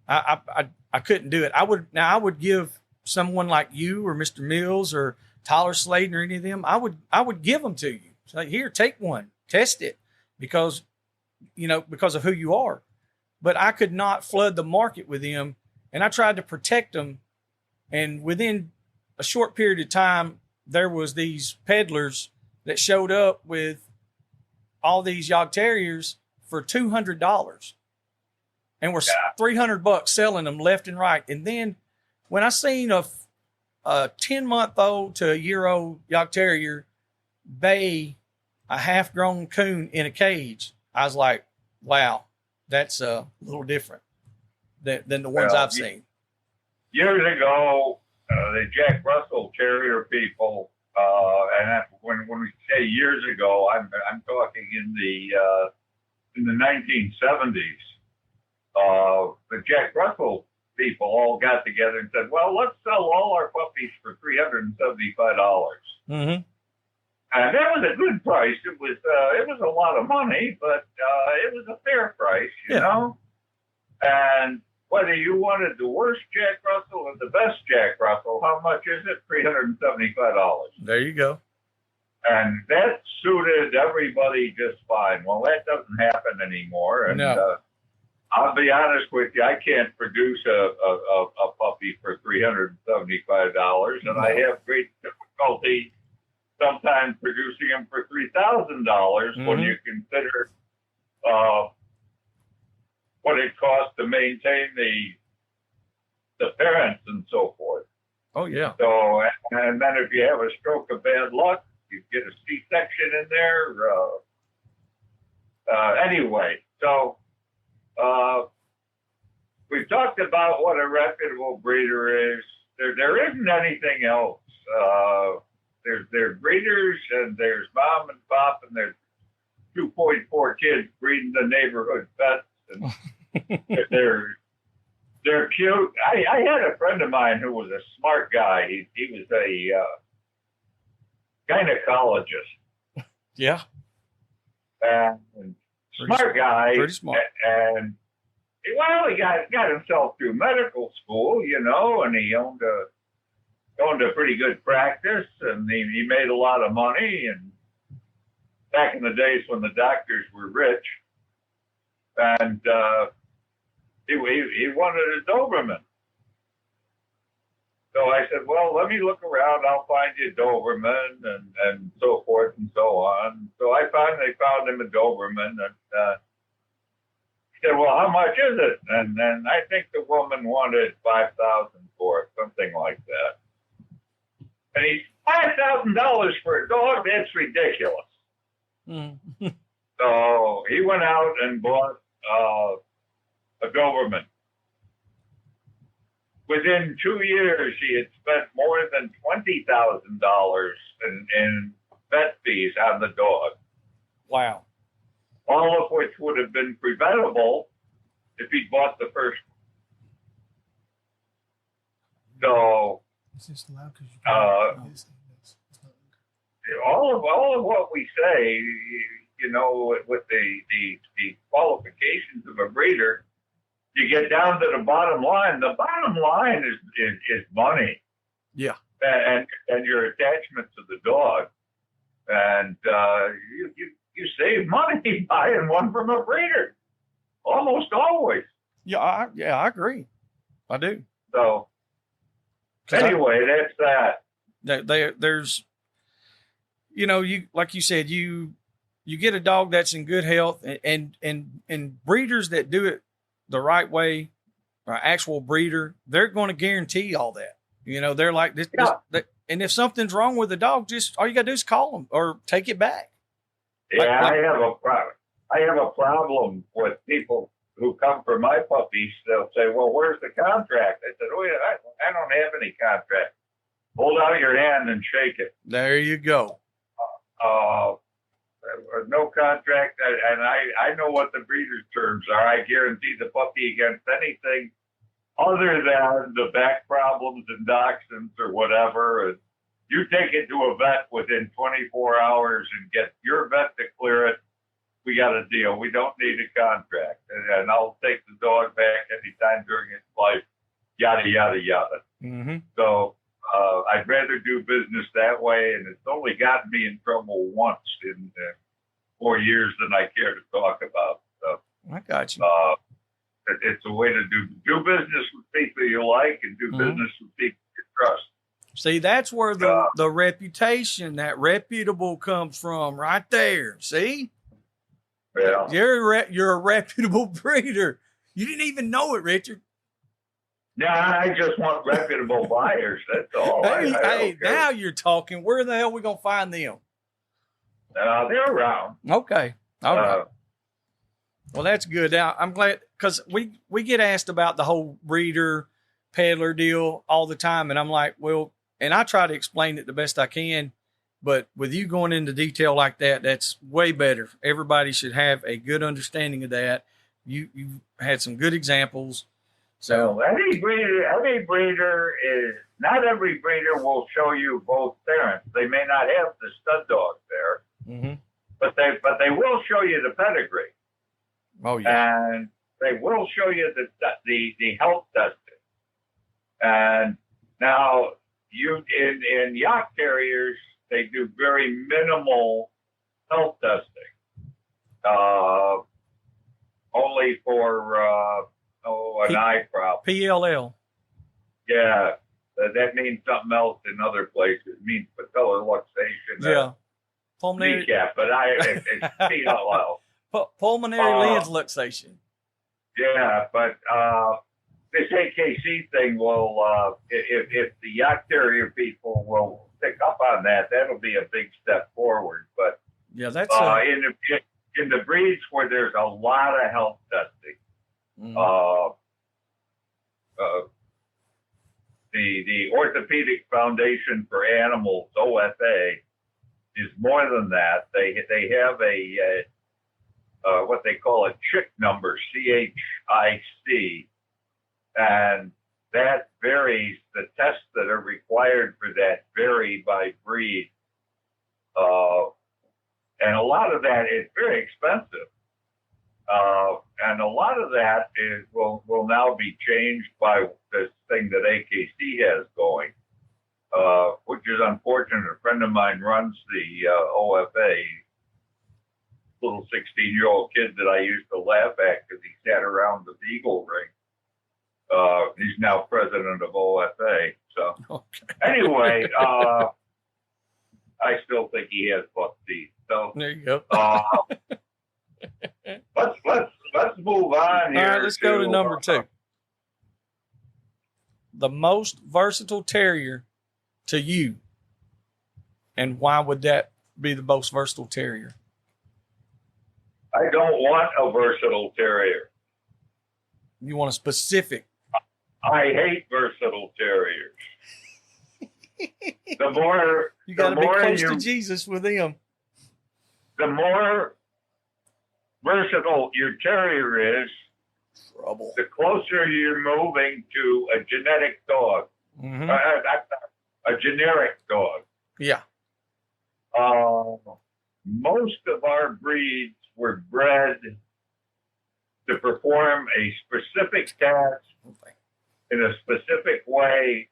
I couldn't do it. I would give someone like you or Mr. Mills or Tyler Sladen or any of them, I would give them to you. It's like, here, take one, test it, because of who you are. But I could not flood the market with them, and I tried to protect them. And within a short period of time, there was these peddlers that showed up with all these Yog Terriers for $200, and were $300 selling them left and right. And then when I seen a 10-month-old to a year-old Yog Terrier bay a half-grown coon in a cage, I was like, wow, that's a little different than the ones I've seen. Years ago, the Jack Russell Terrier people, and when we say years ago, I'm talking in the 1970s. The Jack Russell people all got together and said, well, let's sell all our puppies for $375. Mm-hmm. And that was a good price. It was a lot of money, but it was a fair price, you know. And whether you wanted the worst Jack Russell or the best Jack Russell, how much is it? $375. There you go. And that suited everybody just fine. Well, that doesn't happen anymore. And I'll be honest with you, I can't produce a puppy for $375, and I have great difficulty sometimes producing them for $3,000 when you consider what it costs to maintain the parents and so forth. Oh yeah. So, and then if you have a stroke of bad luck, you get a C-section in there. Anyway, so we've talked about what a reputable breeder is. There isn't anything else. There's breeders, and there's mom and pop, and there's 2.4 kids breeding the neighborhood pets, and they're cute. I had a friend of mine who was a smart guy. He was a gynecologist. Yeah. And smart guy. Pretty smart. And he got himself through medical school, and he owned a pretty good practice, and he made a lot of money. And back in the days when the doctors were rich, and he wanted a Doberman. So I said, well, let me look around. I'll find you a Doberman, and so forth and so on. So I finally found him a Doberman, and he said, well, how much is it? And then I think the woman wanted $5,000 for it, something like that. And he's $5,000 for a dog? That's ridiculous. Mm. So he went out and bought a Doberman. Within 2 years, he had spent more than $20,000 in vet fees on the dog, Wow. all of which would have been preventable if he'd bought the first one. So Is this loud? 'Cause you Uh, can't- it's not- all of what we say, you know, with the qualifications of a breeder, you get down to the bottom line. The bottom line is money. Yeah. And your attachment to the dog. And you save money buying one from a breeder. Almost always. Yeah, I agree. I do. So 'Cause anyway, that's that. there's, you know, you like you said, you get a dog that's in good health, and breeders that do it the right way, or actual breeder, they're going to guarantee all that. You know, they're like this, Yeah. and if something's wrong with the dog, just all you got to do is call them or take it back. Yeah, Like- I have a problem. I have a problem with people who come for my puppies. They'll say, "Well, where's the contract?" I said, "Oh yeah, I don't have any contract. Hold out your hand and shake it. There you go. No contract." And I know what the breeder's terms are. I guarantee the puppy against anything other than the back problems and dachshunds or whatever. And you take it to a vet within 24 hours and get your vet to clear it. We got a deal. We don't need a contract. And I'll take the dog back anytime during its life, yada, yada, yada. Mm-hmm. So I'd rather do business that way. And it's only gotten me in trouble once in 4 years than I care to talk about. So I got you. it's a way to do business with people you like and do Mhm. business with people you trust. See, that's where the reputation, that reputable comes from right there. See? Yeah. You're a reputable breeder. You didn't even know it, Richard. Yeah, I just want reputable buyers. That's all. Hey, I don't care. now you're talking. Where the hell are we going to find them? They're around. Okay. All right. Uh, Well, that's good. Now, I'm glad because we get asked about the whole breeder peddler deal all the time. And I'm like, well, and I try to explain it the best I can. But with you going into detail like that, that's way better. Everybody should have a good understanding of that. You had some good examples. So, So any breeder is not every breeder will show you both parents. They may not have the stud dog there, mhm. but they will show you the pedigree, Oh, yeah. and they will show you the health testing. And now you in yacht carriers, they do very minimal health testing, only for an eye problem. PLL. Yeah, that means something else in other places. It means patellar luxation. Yeah. Pulmonary, Kneecap, but it's PLL. pulmonary lens luxation. Yeah, but this AKC thing will, if the yacht carrier people will pick up on that, that'll be a big step forward. But Yeah, that's in the breeds where there's a lot of health testing, mhm. The Orthopedic Foundation for Animals (OFA) is more than that. They have a what they call a CHIC number, CHIC, and that varies. The tests that are required for that vary by breed, and a lot of that is very expensive. And a lot of that will now be changed by this thing that AKC has going, which is unfortunate. A friend of mine runs the OFA, little 16-year-old kid that I used to laugh at because he sat around the Beagle ring. He's now president of OFA. So Okay. anyway, I still think he has buck teeth. So There you go. let's move on here. All right, let's go to number 2. The most versatile terrier to you. And why would that be the most versatile terrier? I don't want a versatile terrier. You want a specific. I hate versatile terriers. The more You got to the be more close you to Jesus with them. the more versatile your terrier is, Trouble. the closer you're moving to a genetic dog, Mm-hmm. a generic dog. Yeah. Most of our breeds were bred to perform a specific task in a specific way,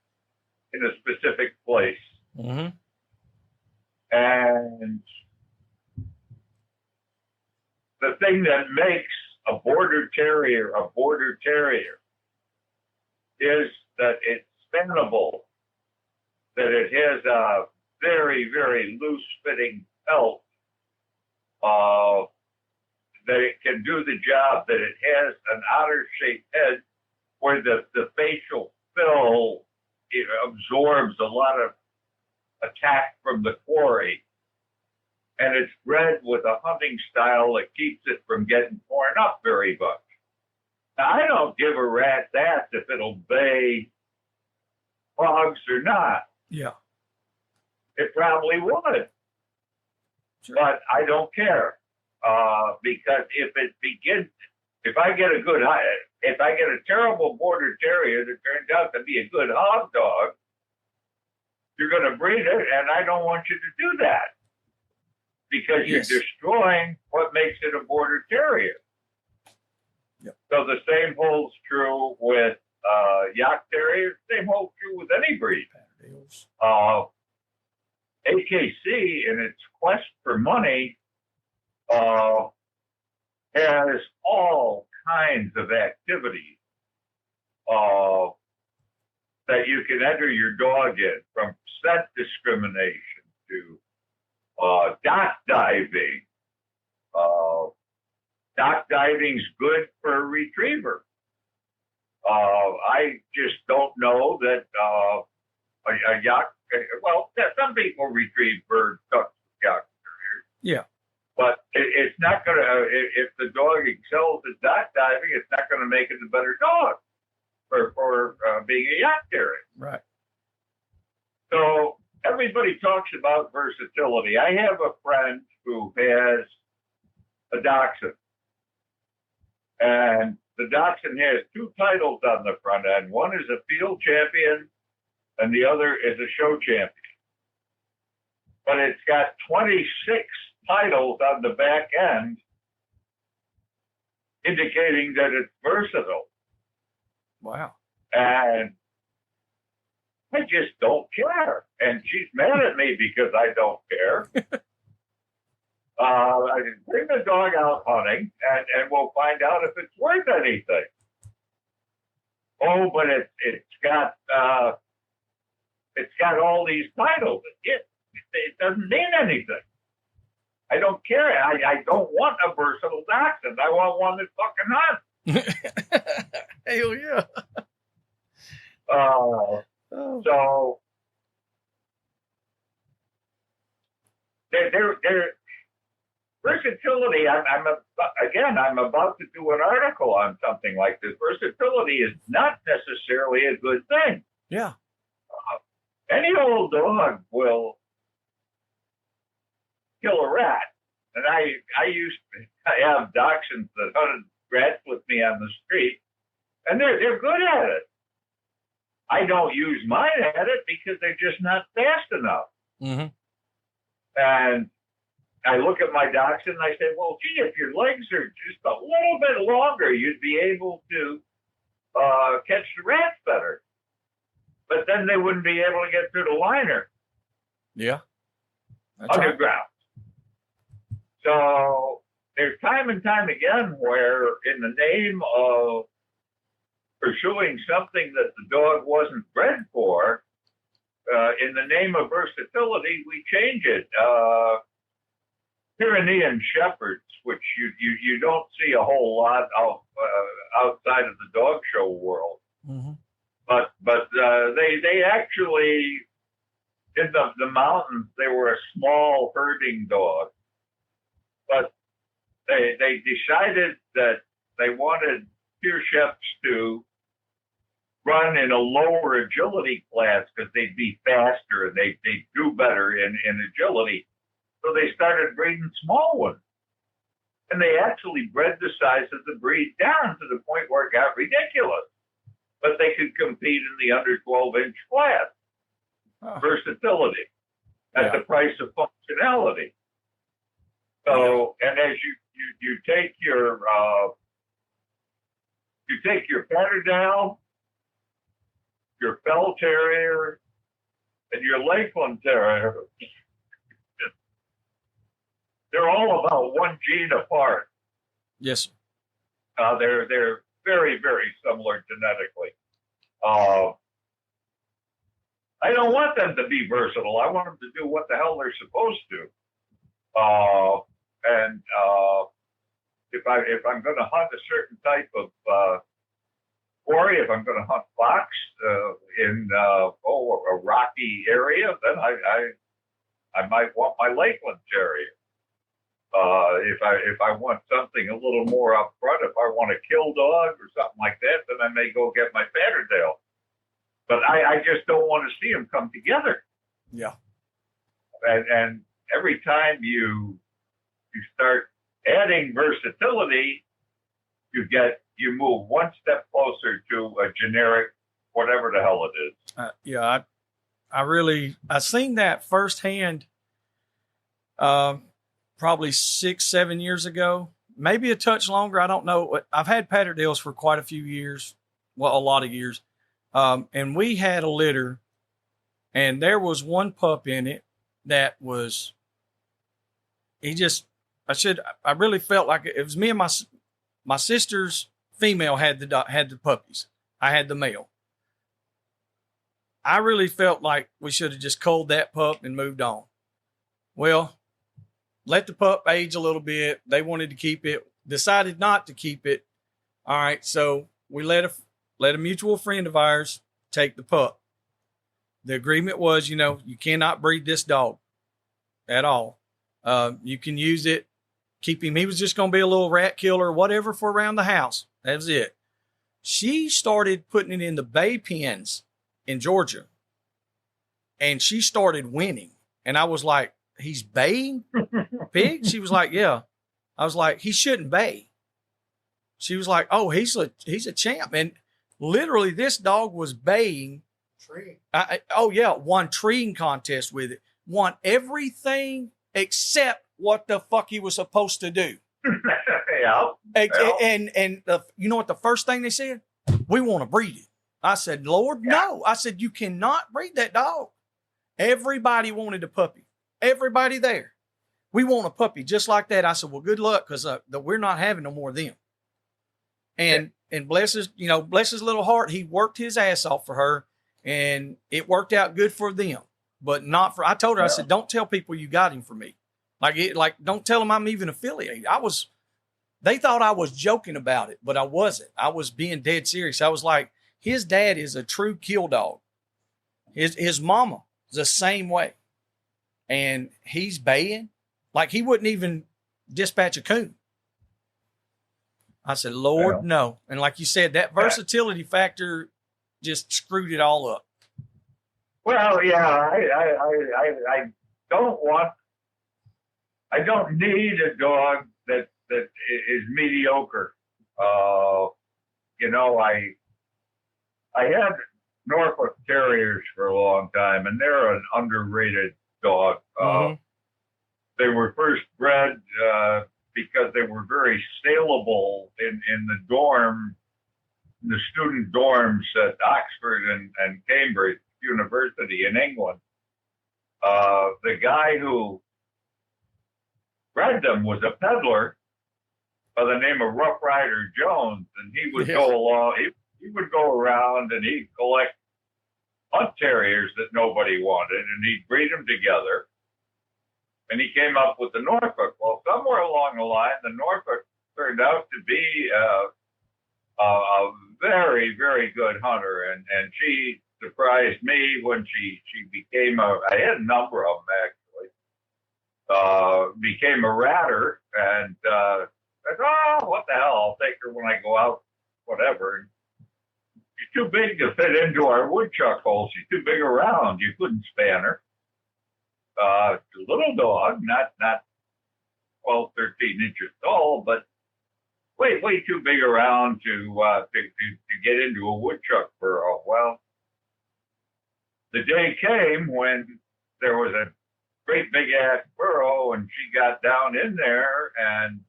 in a specific place. Mm-hmm. And the thing that makes a border terrier is that it's spannable, that it has a very, very loose fitting pelt, that it can do the job, that it has an otter shaped head where the facial fill absorbs a lot of attack from the quarry. And it's bred with a hunting style that keeps it from getting torn up very much. Now, I don't give a rat's ass if it'll bay hogs or not. Yeah. It probably would, Sure. but I don't care, because if I get a terrible border terrier that turns out to be a good hog dog, you're going to breed it, and I don't want you to do that, because Yes. you're destroying what makes it a border terrier. Yep. So the same holds true with yak terriers. Same holds true with any breed. AKC, in its quest for money, has all kinds of activities that you can enter your dog in, from scent discrimination to dock diving. Dock diving's good for a retriever. I just don't know that a yak. Well, some people retrieve birds, ducks, yak terriers. Yeah. But it's not going to, if the dog excels at dock diving, it's not going to make it a better dog for being a yak terrier. Right. So everybody talks about versatility. I have a friend who has a dachshund. And the dachshund has two titles on the front end. One is a field champion, and the other is a show champion. But it's got 26 titles on the back end, indicating that it's versatile. Wow. And I just don't care. And she's mad at me because I don't care. I can bring the dog out hunting, and we'll find out if it's worth anything. Oh, but it's got all these titles. It doesn't mean anything. I don't care. I don't want a versatile dachshund. I want one that fucking hunts. Hell yeah. Oh. So they're versatility. I'm about to do an article on something like this. Versatility is not necessarily a good thing. Yeah. Any old dog will kill a rat. And I used to have dachshunds that hunted rats with me on the street, and they're good at it. I don't use mine at it because they're just not fast enough. Mm-hmm. And I look at my dachshund and I say, well, gee, if your legs are just a little bit longer, you'd be able to catch the rats better. But then they wouldn't be able to get through the liner. Yeah. That's right. Underground. So there's time and time again where, in the name of pursuing something that the dog wasn't bred for, in the name of versatility, we change it. Pyrenean shepherds, which you don't see a whole lot of outside of the dog show world, Mm-hmm. but they actually, in the mountains, they were a small herding dog, but they decided that they wanted Peerships to run in a lower agility class because they'd be faster and they'd do better in agility. So they started breeding small ones. And they actually bred the size of the breed down to the point where it got ridiculous. But they could compete in the under 12-inch class. Versatility at the price of functionality. So, and as you take your Patterdale, your Fell Terrier, and your Lakeland Terrier, they're all about one gene apart. Yes. They're very, very similar genetically. I don't want them to be versatile. I want them to do what the hell they're supposed to. If I'm going to hunt a certain type of quarry, if I'm going to hunt fox in a rocky area, then I might want my Lakeland Terrier. If I want something a little more up front, if I want a kill dog or something like that, then I may go get my Patterdale. But I just don't want to see them come together. Yeah. And every time you start adding versatility, you move one step closer to a generic whatever the hell it is. I seen that firsthand. Probably 6-7 years ago, maybe a touch longer. I don't know. I've had Patterdales for quite a few years. Well, a lot of years. And we had a litter, and there was one pup in it that was, I really felt like it was me and my sister's female had the puppies. I had the male. I really felt like we should have just culled that pup and moved on. Well, let the pup age a little bit. They wanted to keep it, decided not to keep it. All right. So we let a mutual friend of ours take the pup. The agreement was, you cannot breed this dog at all. You can use it, keep him. He was just going to be a little rat killer or whatever for around the house. That was it. She started putting it in the bay pens in Georgia, and she started winning. And I was like, he's baying pigs? She was like, yeah. I was like, he shouldn't bay. She was like, oh, he's a champ. And literally this dog was baying. Won treeing contest with it. Won everything except what the fuck he was supposed to do. Yeah. And you know what the first thing they said? We want to breed it. I said, Lord, no. I said, you cannot breed that dog. Everybody wanted a puppy. Everybody there. We want a puppy just like that. I said, well, good luck, because we're not having no more of them. And bless his little heart. He worked his ass off for her, and it worked out good for them, but not for. I told her, I said, don't tell people you got him for me. Don't tell them I'm even affiliated. They thought I was joking about it, but I wasn't. I was being dead serious. I was like, his dad is a true kill dog. His mama is the same way. And he's baying. Like he wouldn't even dispatch a coon. I said, Lord, no. And like you said, that versatility factor just screwed it all up. Well, yeah, I don't need a dog that is mediocre. I had Norfolk Terriers for a long time, and they're an underrated dog. They were first bred because they were very saleable in the student dorms at Oxford and Cambridge University in England. The guy who bred them was a peddler by the name of Rough Rider Jones, and he would go along. He would go around and he'd collect hunt terriers that nobody wanted, and he'd breed them together. And he came up with the Norfolk. Well, somewhere along the line, the Norfolk turned out to be a very, very good hunter, and she surprised me when she became I had a number of them actually. Became a ratter, and said, oh, what the hell? I'll take her when I go out, whatever. She's too big to fit into our woodchuck hole. She's too big around. You couldn't span her. A little dog, not 12, 13 inches tall, but way too big around to get into a woodchuck burrow. Well, the day came when there was a great big ass burrow, and she got down in there and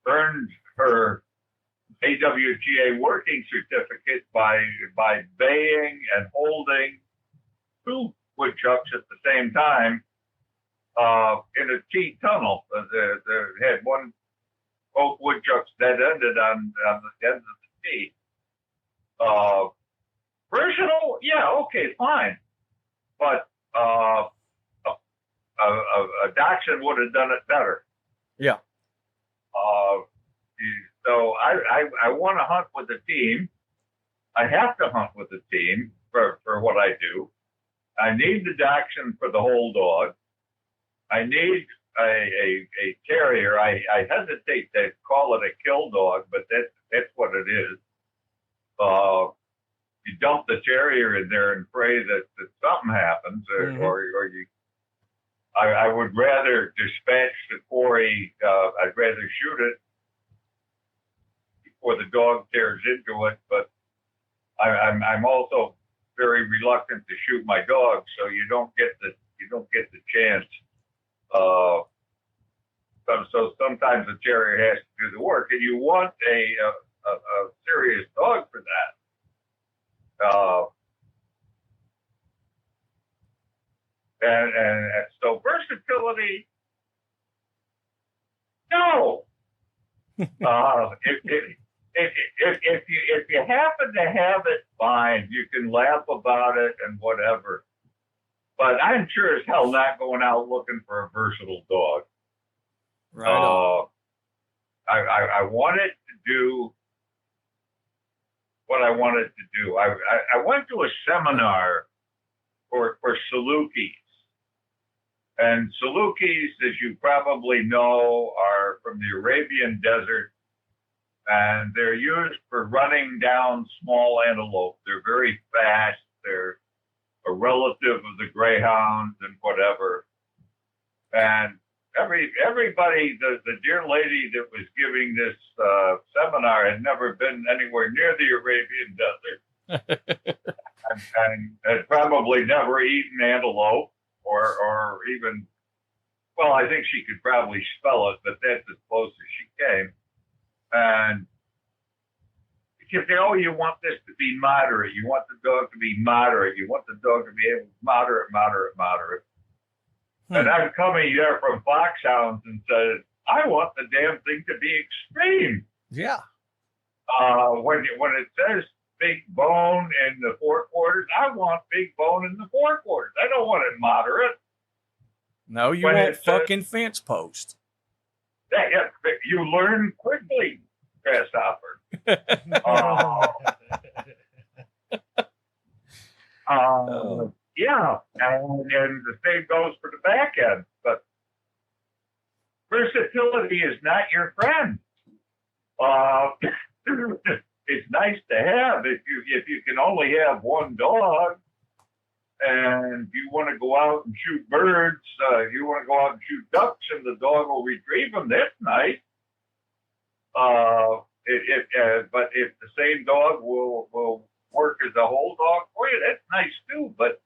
earned her AWGA working certificate by baying and holding two woodchucks at the same time in a T tunnel. There had both woodchucks dead ended on the ends of the T. Versatile, yeah, okay, fine, but a dachshund would have done it better. Yeah. So I want to hunt with a team. I have to hunt with a team for what I do. I need the dachshund for the whole dog. I need a terrier. I hesitate to call it a kill dog, but that's what it is. You dump the terrier in there and pray that something happens, or you. I would rather dispatch the quarry. I'd rather shoot it before the dog tears into it. But I'm also very reluctant to shoot my dog, so you don't get the chance. So sometimes the terrier has to do the work, and you want a serious dog for that. And so versatility, no. If you happen to have it, fine. You can laugh about it and whatever. But I'm sure as hell not going out looking for a versatile dog. Right. I wanted to do what I wanted to do. I went to a seminar for Salukis. And Salukis, as you probably know, are from the Arabian desert, and they're used for running down small antelope. They're very fast. They're a relative of the greyhounds and whatever. And everybody, the dear lady that was giving this seminar had never been anywhere near the Arabian desert, and had probably never eaten antelope. Or even, well, I think she could probably spell it, but that's as close as she came. And you say, oh, you want this to be moderate. You want the dog to be moderate. You want the dog to be able to moderate. And I'm coming there from foxhounds and said, I want the damn thing to be extreme. Yeah. When it says big bone in the forequarters, I want big bone in the forequarters. I don't want it moderate. No, you want fucking fence post. You learn quickly, grasshopper. Yeah, and the same goes for the back end. But versatility is not your friend. It's nice to have if you can only have one dog, and you want to go out and shoot birds, you want to go out and shoot ducks, and the dog will retrieve them. That's nice. But if the same dog will work as a whole dog for you, that's nice too. But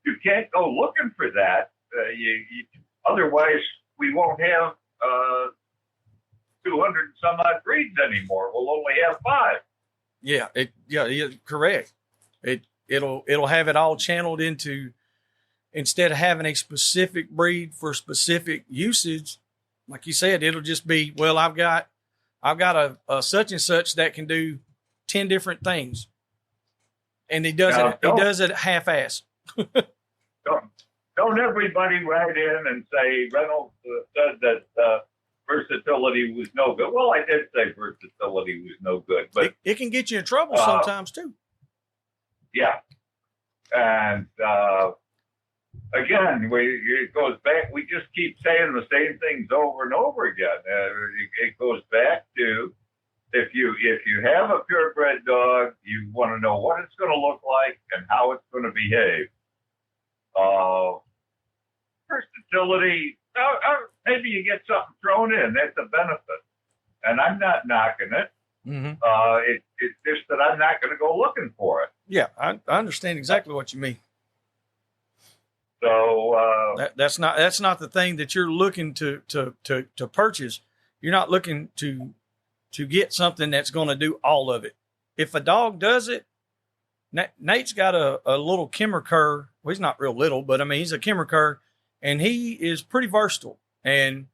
you can't go looking for that. Otherwise, we won't have 200 and some odd breeds anymore. We'll only have 5. Yeah, correct. It'll have it all channeled into, instead of having a specific breed for specific usage, like you said, it'll just be, well, I've got a such and such that can do 10 different things, and he does it half-ass. Don't everybody write in and say Reynolds said that versatility was no good. Well, I did say versatility was no good, but it can get you in trouble sometimes too. Yeah, and again, it goes back. We just keep saying the same things over and over again. It goes back to if you have a purebred dog, you want to know what it's going to look like and how it's going to behave. Versatility. Maybe you get something thrown in. That's a benefit, and I'm not knocking it. Mm-hmm. It's just that I'm not going to go looking for it. Yeah, I understand exactly what you mean. So That's not the thing that you're looking to purchase. You're not looking to get something that's going to do all of it. If a dog does it, Nate's got a little Kimmerker. Well, he's not real little, but I mean, he's a Kimmerker, and he is pretty versatile, and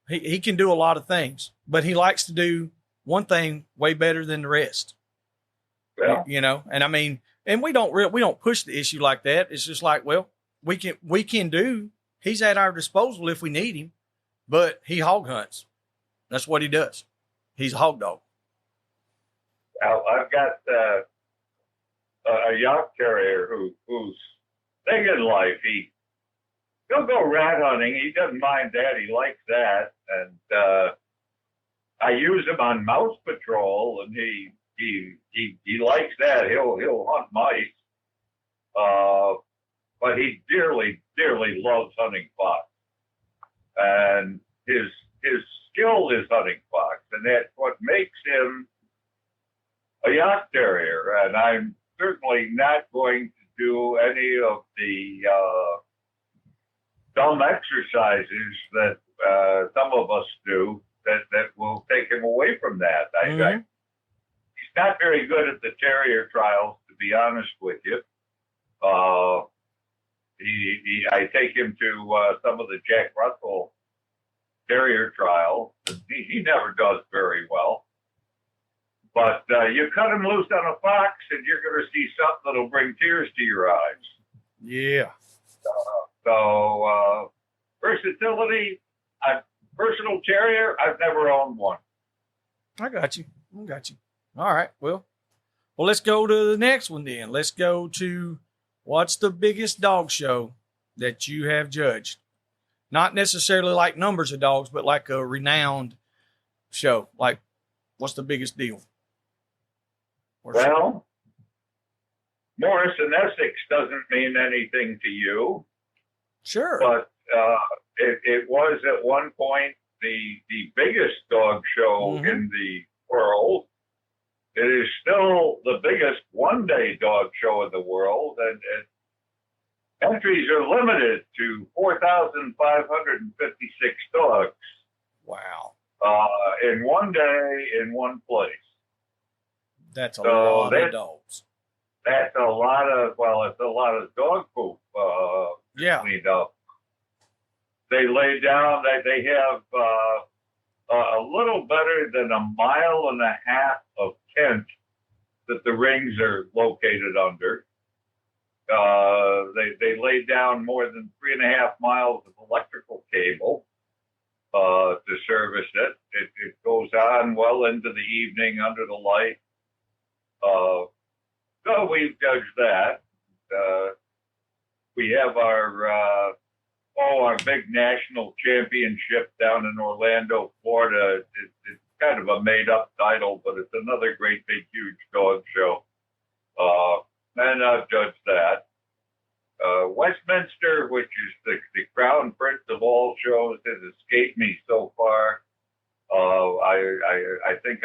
he can do a lot of things, but he likes to do one thing way better than the rest. well, You know, and I mean, and we don't push the issue like that. It's just like, well, we can do. He's at our disposal if we need him, but he hog hunts. That's what he does. He's a hog dog. I've got a yacht terrier who's big in life. He'll go rat hunting. He doesn't mind that. He likes that, and I use him on mouse patrol, and he likes that. He'll hunt mice, but he dearly loves hunting fox, and his skill is hunting fox, and that's what makes him a yacht terrier. And I'm certainly not going to do any of the dumb exercises that some of us do that will take him away from that. He's not very good at the terrier trials, to be honest with you. I take him to some of the Jack Russell terrier trials. He never does very well. But you cut him loose on a fox, and you're going to see something that'll bring tears to your eyes. Yeah. So versatility, versatile terrier. I've never owned one. I got you. All right. Well, let's go to the next one then. Let's go to what's the biggest dog show that you have judged? Not necessarily like numbers of dogs, but like a renowned show. Like, what's the biggest deal? Well, Morris and Essex doesn't mean anything to you, Sure. but it was at one point the biggest dog show Mhm. in the world. It is still the biggest one-day dog show in the world, and entries are limited to 4,556 dogs Wow. in one day in one place. That's a So lot that- of dogs. That's a lot of, it's a lot of dog poop Yeah. cleaned up. They lay down, they have a little better than a mile and a half of tent that the rings are located under. They lay down more than 3.5 miles of electrical cable to service it. It goes on well into the evening under the light. So we've judged that. We have our big national championship down in Orlando, Florida. It's kind of a made-up title, but it's another great, big, huge dog show. And I've judged that. Westminster, which is the crown prince of all shows, has escaped me so far. I think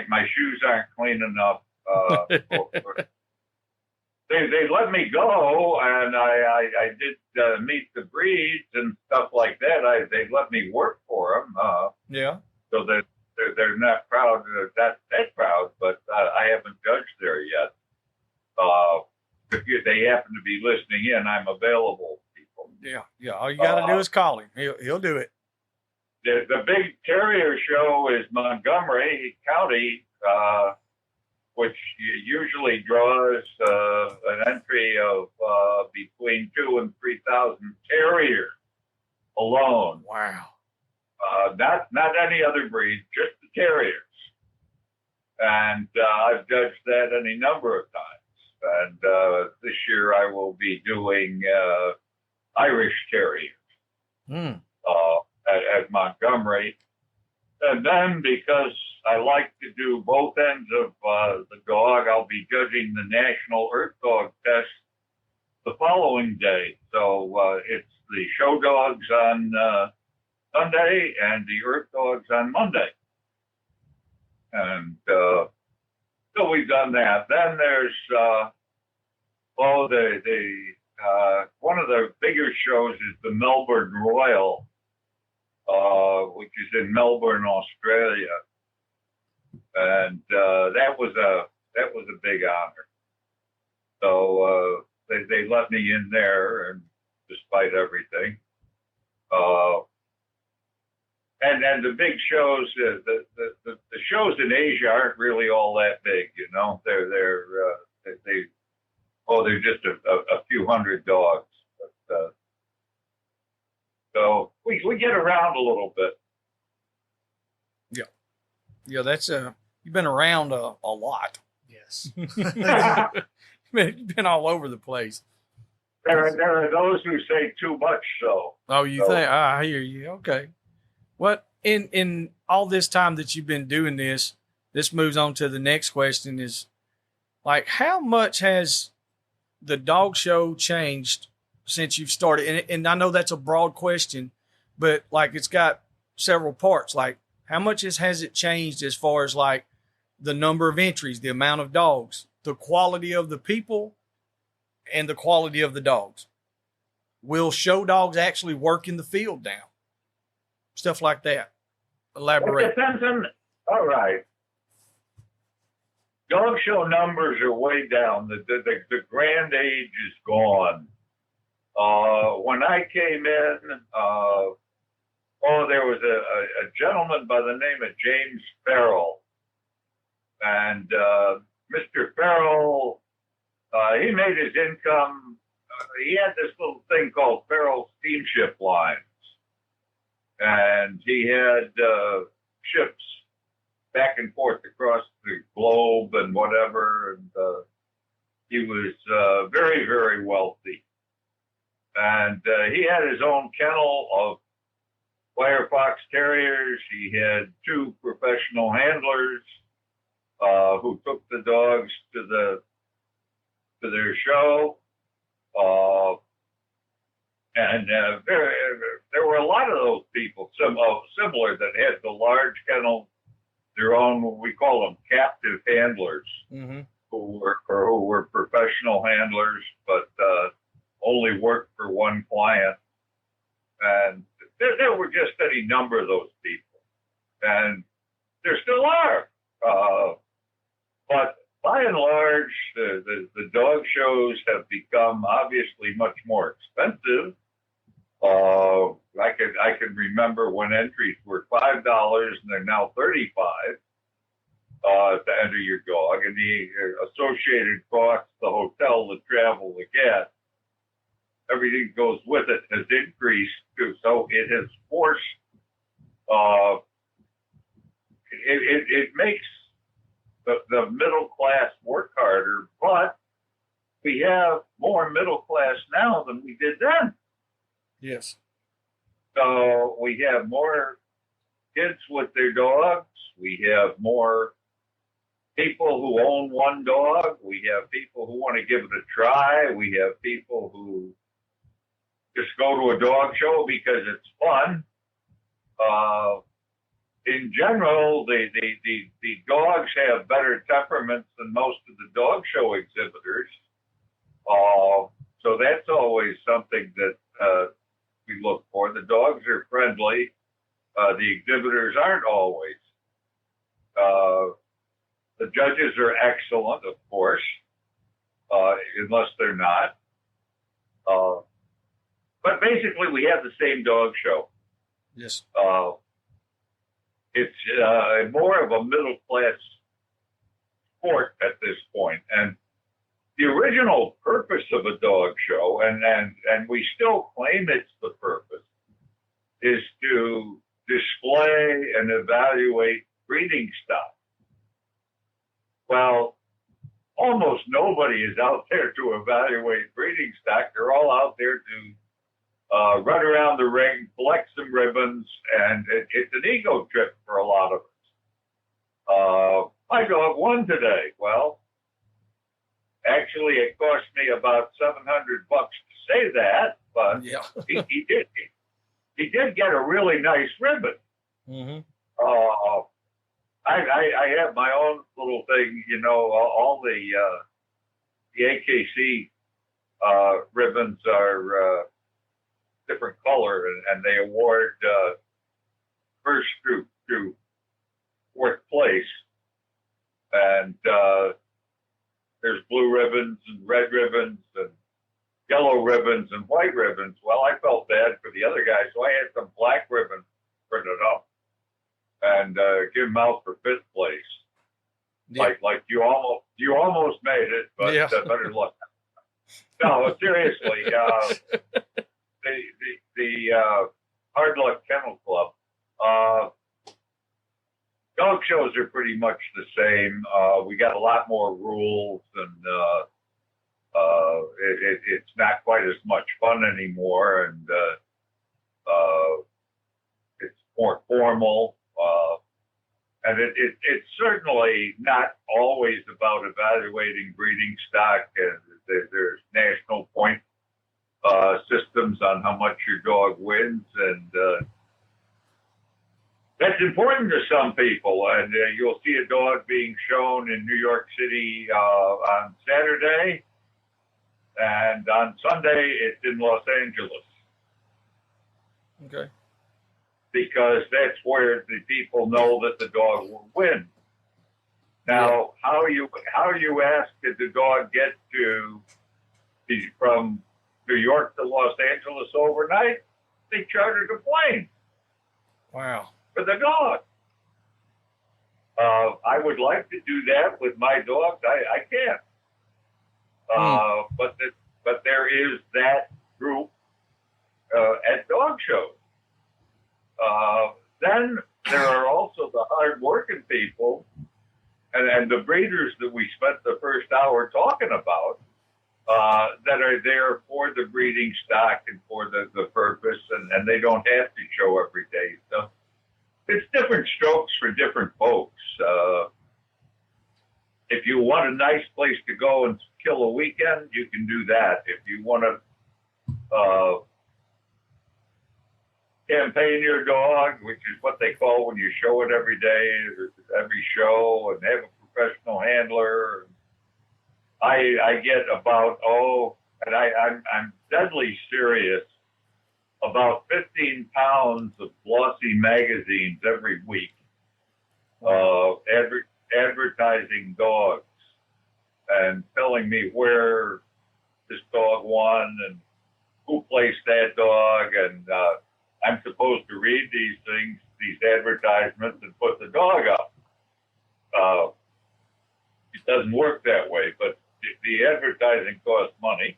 my shoes aren't clean enough. They let me go, and I did meet the breeds and stuff like that. They let me work for them. Yeah. So that they're not proud that proud, but I haven't judged there yet. If they happen to be listening in, I'm available, people. Yeah. Yeah. All you got to do is call him. He'll do it. The big terrier show is Montgomery County, which usually draws an entry of between 2,000 and 3,000 terriers alone. Wow. Not any other breed, just the terriers. And I've judged that any number of times. And this year I will be doing Irish Terriers Mm. at Montgomery. And then because I like to do both ends of the dog, I'll be judging the National Earth Dog Test the following day. So it's the show dogs on Sunday and the Earth dogs on Monday. And so we've done that. Then there's one of the bigger shows is the Melbourne Royal, which is in Melbourne, Australia, and that was a big honor. So they let me in there, and despite everything, and the big shows, the shows in Asia aren't really all that big, you know. They're just a few hundred dogs, but so we get around a little bit. Yeah, that's you've been around a lot. Yes. You've been all over the place. There are those who say too much, so. Oh, you So- think? I hear you. Okay. What in all this time that you've been doing this moves on to the next question is, like, how much has the dog show changed since you've started? And I know that's a broad question, but like it's got several parts. Like, how much has it changed as far as like the number of entries, the amount of dogs, the quality of the people, and the quality of the dogs? Will show dogs actually work in the field now? Stuff like that. It Elaborate. depends on, all right. Dog show numbers are way down. The grand age is gone. When I came in, there was a gentleman by the name of James Farrell. And Mr. Farrell, he made his income. He had this little thing called Farrell Steamship Lines. And he had ships back and forth across the globe and whatever. And he was very, very wealthy. And he had his own kennel of wire fox terriers. He had 2 professional handlers who took the dogs to their show. There were a lot of those people, similar, that had the large kennel, their own, what we call them, captive handlers, Mm-hmm. who were professional handlers, but only worked for one client. And there were just any number of those people, and there still are. But by and large, the dog shows have become obviously much more expensive. I can remember when entries were $5 and they're now $35 to enter your dog, and the associated costs, the hotel, the travel, the gas, everything goes with it has increased too. So it has forced. It makes the middle class work harder, but we have more middle class now than we did then. Yes. So we have more kids with their dogs. We have more people who own one dog. We have people who want to give it a try. We have people who just go to a dog show because it's fun. In general, the dogs have better temperaments than most of the dog show exhibitors. So that's always something that we look for. The dogs are friendly. The exhibitors aren't always. The judges are excellent, of course, unless they're not. But basically, we have the same dog show. Yes. It's more of a middle class sport at this point. And the original purpose of a dog show, and we still claim it's the purpose, is to display and evaluate breeding stock. Well, almost nobody is out there to evaluate breeding stock. They're all out there to run around the ring, collect some ribbons, and it's an ego trip for a lot of us. My dog won today. Well, actually, it cost me about $700 to say that, but Yeah. he did. He did get a really nice ribbon. Mm-hmm. I have my own little thing, you know. All the AKC ribbons are different color, and they award first through fourth place. And there's blue ribbons and red ribbons and yellow ribbons and white ribbons. Well, I felt bad for the other guy, so I had some black ribbons printed up and give them out for fifth place. Yeah. Like you almost made it, but Yeah. better luck. No, seriously, the Hard Luck Kennel Club. Dog shows are pretty much the same. We got a lot more rules, and it's not quite as much fun anymore, and it's more formal. And it's certainly not always about evaluating breeding stock. And there's national point systems on how much your dog wins, and that's important to some people. And you'll see a dog being shown in New York City on Saturday, and on Sunday it's in Los Angeles, Okay. because that's where the people know that the dog will win. Now, how you ask did the dog get from New York to Los Angeles overnight? They chartered a plane Wow. for the dog. I would like to do that with my dogs. I can't. But there is that group at dog shows. Then there are also the hard-working people and the breeders that we spent the first hour talking about that are there for the breeding stock and for the purpose, and they don't have to show every day. So it's different strokes for different folks. If you want a nice place to go and kill a weekend, you can do that. If you want to campaign your dog, which is what they call when you show it every day, every show, and have a professional handler. I get about, and I'm deadly serious, about 15 pounds of glossy magazines every week, advertising dogs and telling me where this dog won and who placed that dog, and I'm supposed to read these things, these advertisements, and put the dog up. It doesn't work that way, but the advertising costs money.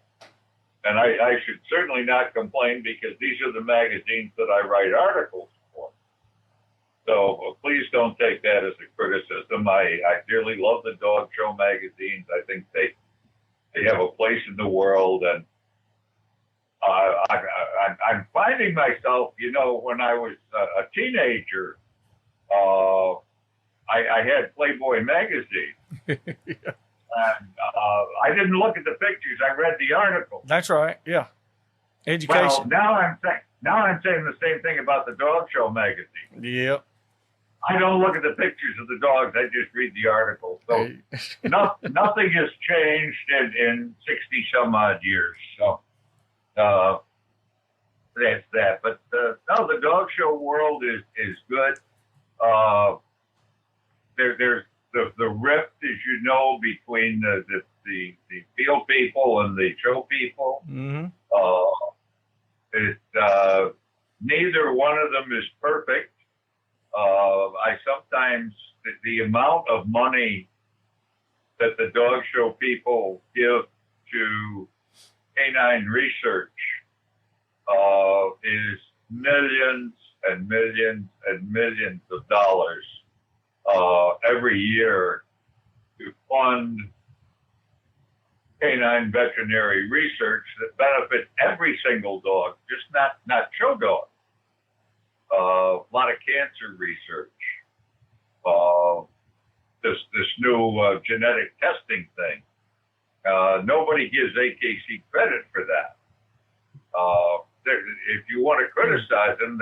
And I should certainly not complain, because these are the magazines that I write articles for. So please don't take that as a criticism. I dearly love the dog show magazines. I think they have a place in the world, and I'm finding myself, you know, when I was a teenager, I had Playboy magazine. And I didn't look at the pictures. I read the articles. That's right. Yeah. Education. Well, now I'm saying the same thing about the dog show magazine. Yep. I don't look at the pictures of the dogs. I just read the articles. So nothing has changed in 60 some odd years. So that's that. But no, the dog show world is good. There's the rift, as you know, between the field people and the show people. Mm-hmm. Neither one of them is perfect. I sometimes, the amount of money that the dog show people give to canine research is millions and millions and millions of dollars every year to fund canine veterinary research that benefits every single dog, just not show dogs. A lot of cancer research. This new genetic testing thing. Nobody gives AKC credit for that. If you want to criticize them,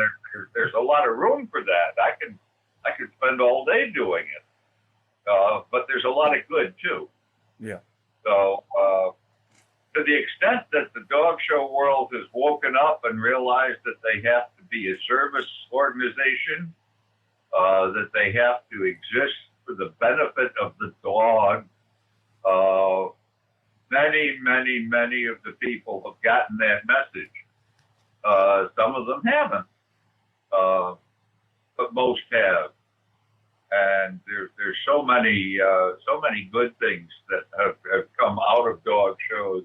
there's a lot of room for that. I could spend all day doing it. But there's a lot of good too. Yeah. So to the extent that the dog show world has woken up and realized that they have to be a service organization, that they have to exist for the benefit of the dog, many of the people have gotten that message. Some of them haven't, but most have. And there's so many good things that have come out of dog shows,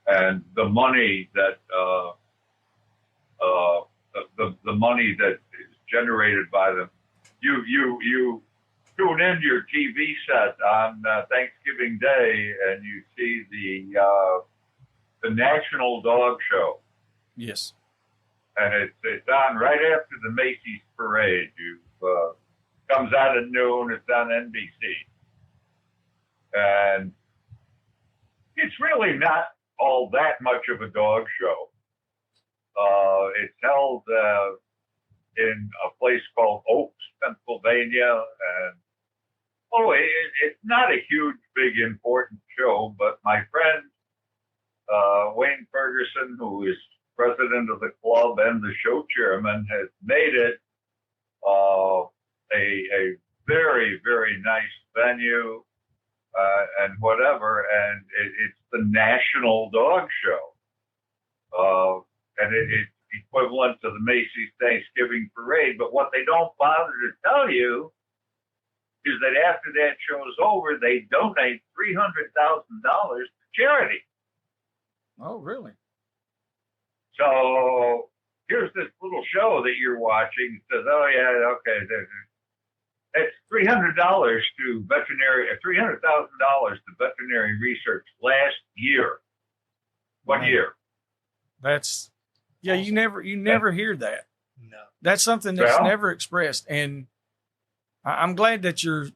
and the money that the money that is generated by them. You tune in your TV set on Thanksgiving Day, and you see the National Dog Show. Yes. And it's on right after the Macy's parade. Comes out at noon. It's on NBC, and it's really not all that much of a dog show. It's held in a place called Oaks, Pennsylvania, and it's not a huge, big, important show. But my friend Wayne Ferguson, who is president of the club and the show chairman, has made it a very, very nice venue and whatever, and it's the National Dog Show, and it's equivalent to the Macy's Thanksgiving Parade. But what they don't bother to tell you is that after that show's over, they donate $300,000 to charity. Oh, really? So here's this little show that you're watching. It says, oh yeah, okay, it's $300 to veterinary, $300,000 to veterinary research last year. One year. That's you never hear that. No. That's something that's Well, never expressed, and I'm glad that you're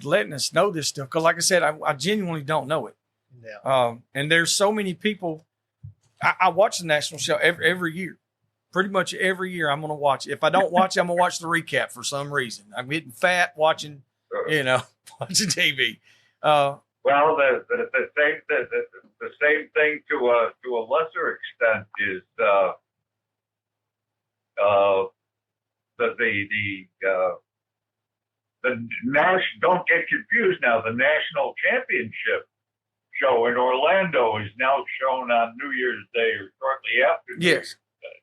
letting us know this stuff, because like I said, I genuinely don't know it. Yeah. And there's so many people. I watch the national show every year. Pretty much every year I'm going to watch it. If I don't watch it, I'm going to watch the recap for some reason. I'm getting fat watching, watching TV. well, the same thing to a lesser extent is don't get confused now. The national championship show in Orlando is now shown on New Year's Day or shortly after New Year's Day.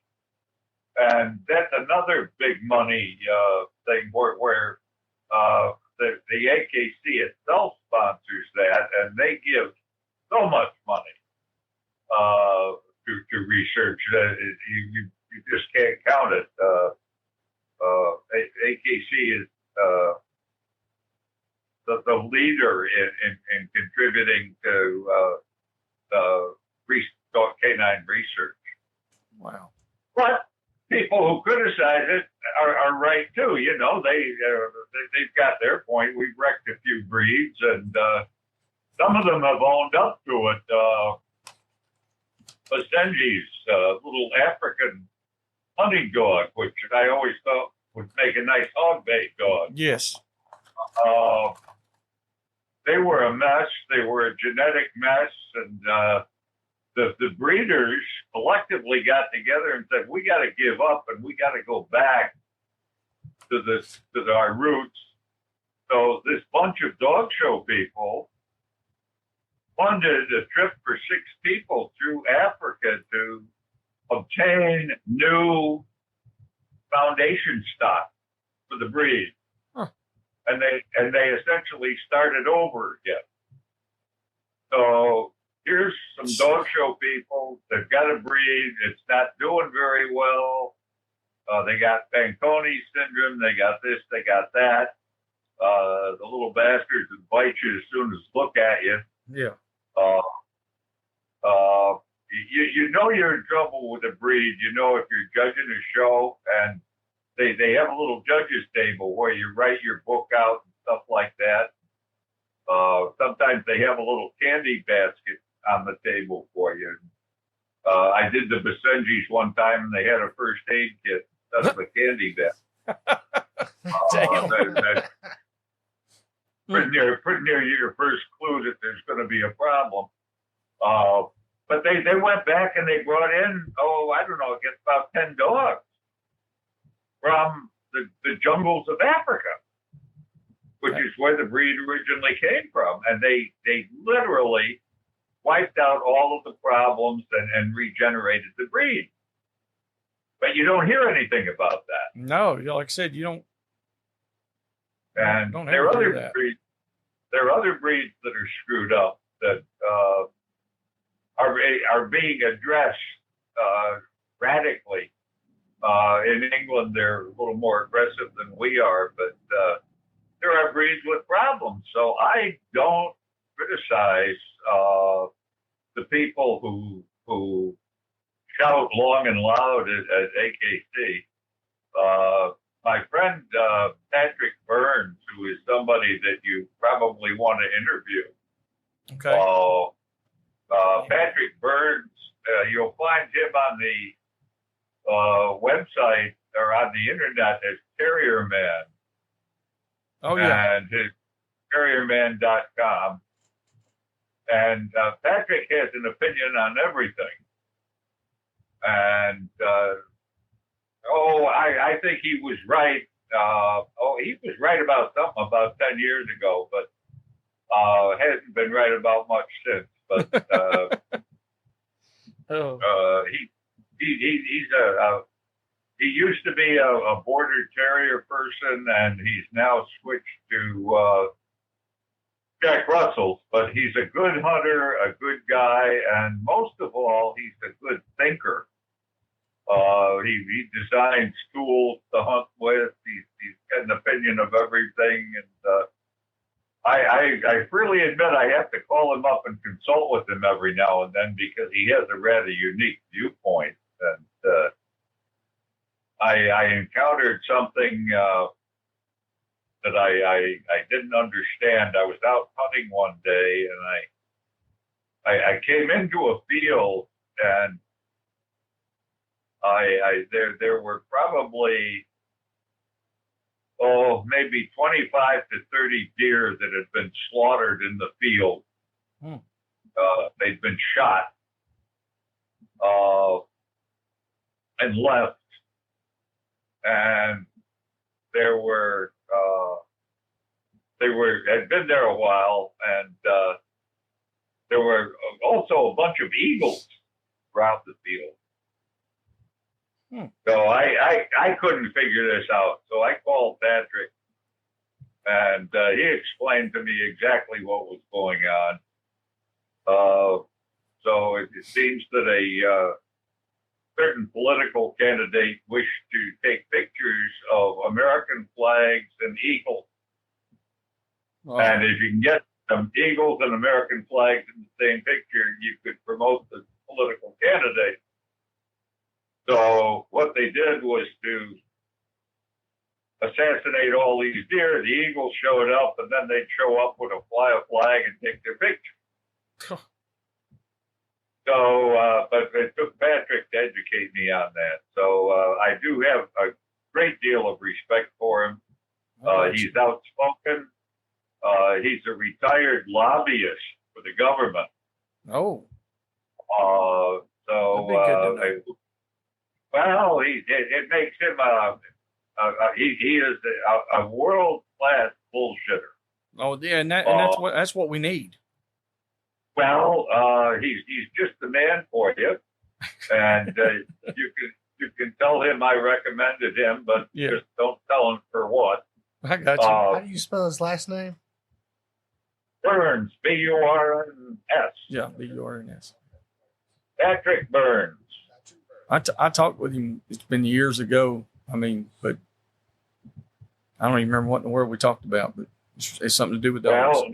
And that's another big money thing where the AKC itself sponsors that, and they give so much money to research that you just can't count it. AKC is the leader in contributing to canine research. Wow. But people who criticize it are right too. You know, they've got their point. We've wrecked a few breeds, and some of them have owned up to it. Basenji's little African hunting dog, which I always thought would make a nice hog bait dog. Yes. They were a mess. They were a genetic mess, and the breeders collectively got together and said, "We got to give up, and we got to go back to our roots." So this bunch of dog show people funded a trip for 6 people through Africa to obtain new foundation stock for the breed. And they essentially started over again. So here's some dog show people. They've got a breed. It's not doing very well. They got Fanconi syndrome. They got this. They got that. The little bastards that bite you as soon as look at you. Yeah. you know you're in trouble with a breed. You know if you're judging a show and they have a little judges table where you write your book out and stuff like that. Sometimes they have a little candy basket on the table for you. I did the Basenjis one time and they had a first aid kit instead of a candy basket. Damn. Pretty near your first clue that there's going to be a problem. But they went back and they brought in, I don't know, I guess about 10 dogs from the jungles of Africa, which is where the breed originally came from. And they literally wiped out all of the problems and regenerated the breed. But you don't hear anything about that. No, like I said, you don't. And don't there are ever hear other that. breeds. There are other breeds that are screwed up that are being addressed radically. In England, they're a little more aggressive than we are, but there are breeds with problems. So I don't criticize the people who shout long and loud at AKC. My friend Patrick Burns, who is somebody that you probably want to interview. Okay. Patrick Burns, you'll find him on the website or on the internet as Terrier Man. Oh yeah. And his terrierman.com. And Patrick has an opinion on everything. And I think he was right. He was right about something about 10 years ago, but hasn't been right about much since. But he used to be a border terrier person, and he's now switched to Jack Russell's. But he's a good hunter, a good guy, and most of all, he's a good thinker. He designs schools to hunt with. He's got an opinion of everything, and I freely admit I have to call him up and consult with him every now and then because he has a rather unique viewpoint. And I encountered something that I didn't understand. I was out hunting one day, and I came into a field, and there were probably maybe 25 to 30 deer that had been slaughtered in the field. They'd been shot and left, and had been there a while, and there were also a bunch of eagles throughout the field. So I couldn't figure this out. So I called Patrick, and he explained to me exactly what was going on. So it seems that a certain political candidate wished to take pictures of American flags and eagles. Oh. And if you can get some eagles and American flags in the same picture, you could promote the political candidate. So what they did was to assassinate all these deer. The eagles showed up, and then they'd show up with a flag and take their picture. So, but it took Patrick to educate me on that. So I do have a great deal of respect for him. He's outspoken. He's a retired lobbyist for the government. Oh. So That'd be good to know. well, it makes him he is a world class bullshitter. Oh yeah, and that's what we need. Well, he's just the man for you, and you can tell him I recommended him, but just don't tell him for what. I got you. How do you spell his last name? Burns, B-U-R-N-S. Yeah, B-U-R-N-S. Patrick Burns. I talked with him. It's been years ago. I mean, but I don't even remember what in the world we talked about. But it's something to do with dogs. Well,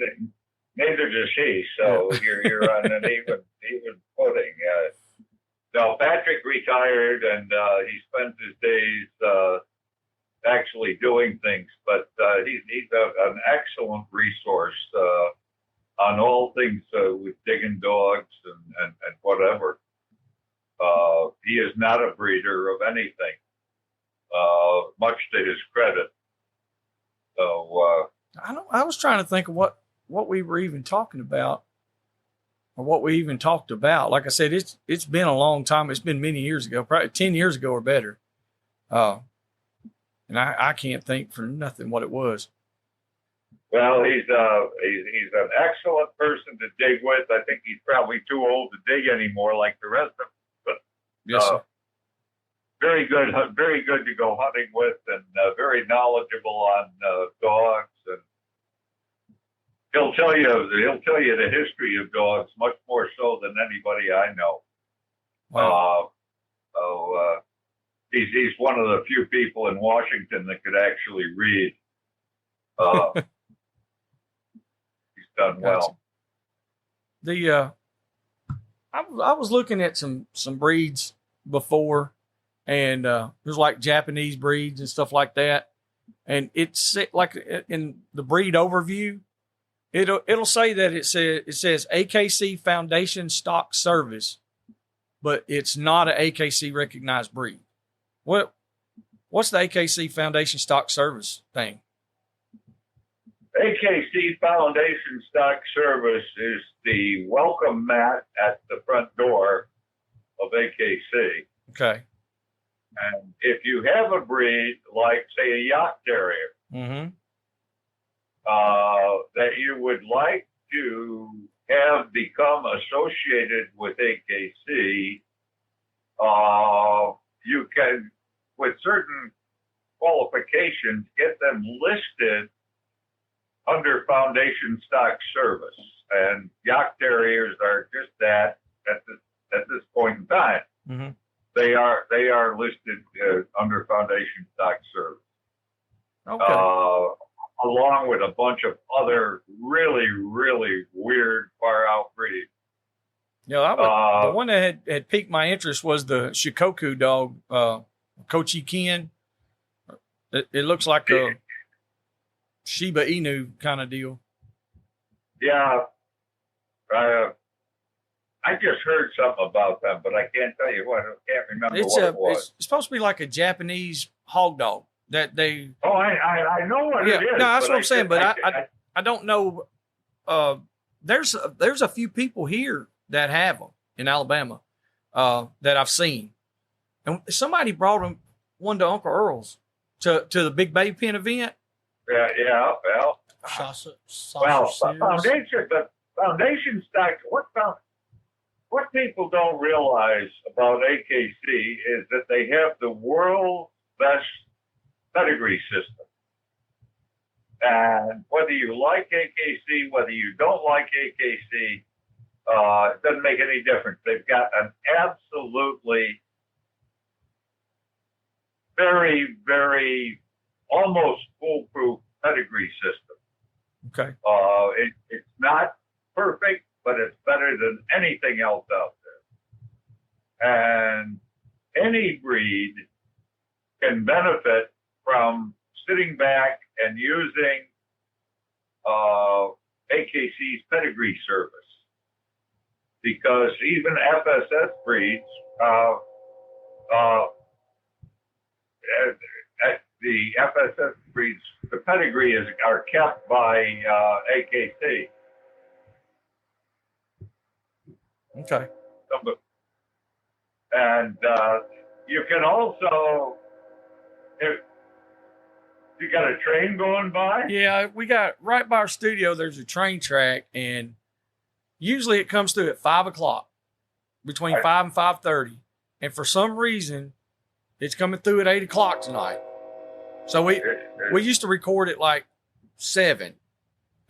neither does he. So you're on an even footing. No, Patrick retired, and he spends his days actually doing things. But he's an excellent resource on all things with digging dogs and whatever. He is not a breeder of anything, much to his credit. So I was trying to think of what we were even talking about, or what we even talked about. Like I said, it's been a long time. It's been many years ago, probably 10 years ago or better. And I can't think for nothing what it was. well, he's an excellent person to dig with. I think he's probably too old to dig anymore, like the rest of us. But Yes, sir. very good to go hunting with, and very knowledgeable on dogs. And he'll tell you the history of dogs much more so than anybody I know. Wow. He's one of the few people in Washington that could actually read. He's done well. The I was looking at some breeds before, and there's like Japanese breeds and stuff like that, and it's like in the breed overview, it'll say that it says AKC Foundation Stock Service, but it's not an AKC recognized breed. What's the AKC Foundation Stock Service thing? AKC Foundation Stock Service is the welcome mat at the front door of AKC. Okay. And if you have a breed like, say, a Yacht Terrier, Mm-hmm. that you would like to have become associated with AKC, you can, with certain qualifications, get them listed under Foundation Stock Service. And Yacht Terriers are just that at this point in time. Mm-hmm. They are listed under Foundation Stock Service. Okay. Along with a bunch of other really, really weird far out breeds. Yeah, the one that had piqued my interest was the Shikoku dog, Kochi Ken. It looks like a Shiba Inu kind of deal. Yeah. I just heard something about them, but I can't tell you what. I can't remember what it was. It's supposed to be like a Japanese hog dog that they. Oh, I know what it is. No, that's what I'm saying, but I don't know. There's a few people here that have them in Alabama that I've seen, and somebody brought one to Uncle Earl's to the Big Baby Pen event. Yeah. Well, Foundation Stock. What people don't realize about AKC is that they have the world's best pedigree system. And whether you like AKC, whether you don't like AKC, it doesn't make any difference. They've got an absolutely very, very almost foolproof pedigree system. Okay. It's not perfect, but it's better than anything else out there. And any breed can benefit from sitting back and using AKC's pedigree service. Because even FSS breeds, the FSS breeds, the pedigree are kept by AKC. Okay. And you can also, if you got a train going by? Yeah, we got right by our studio. There's a train track, and usually it comes through at 5:00, between 5 and 5:30. And for some reason, it's coming through at 8:00 tonight. So we used to record at like 7,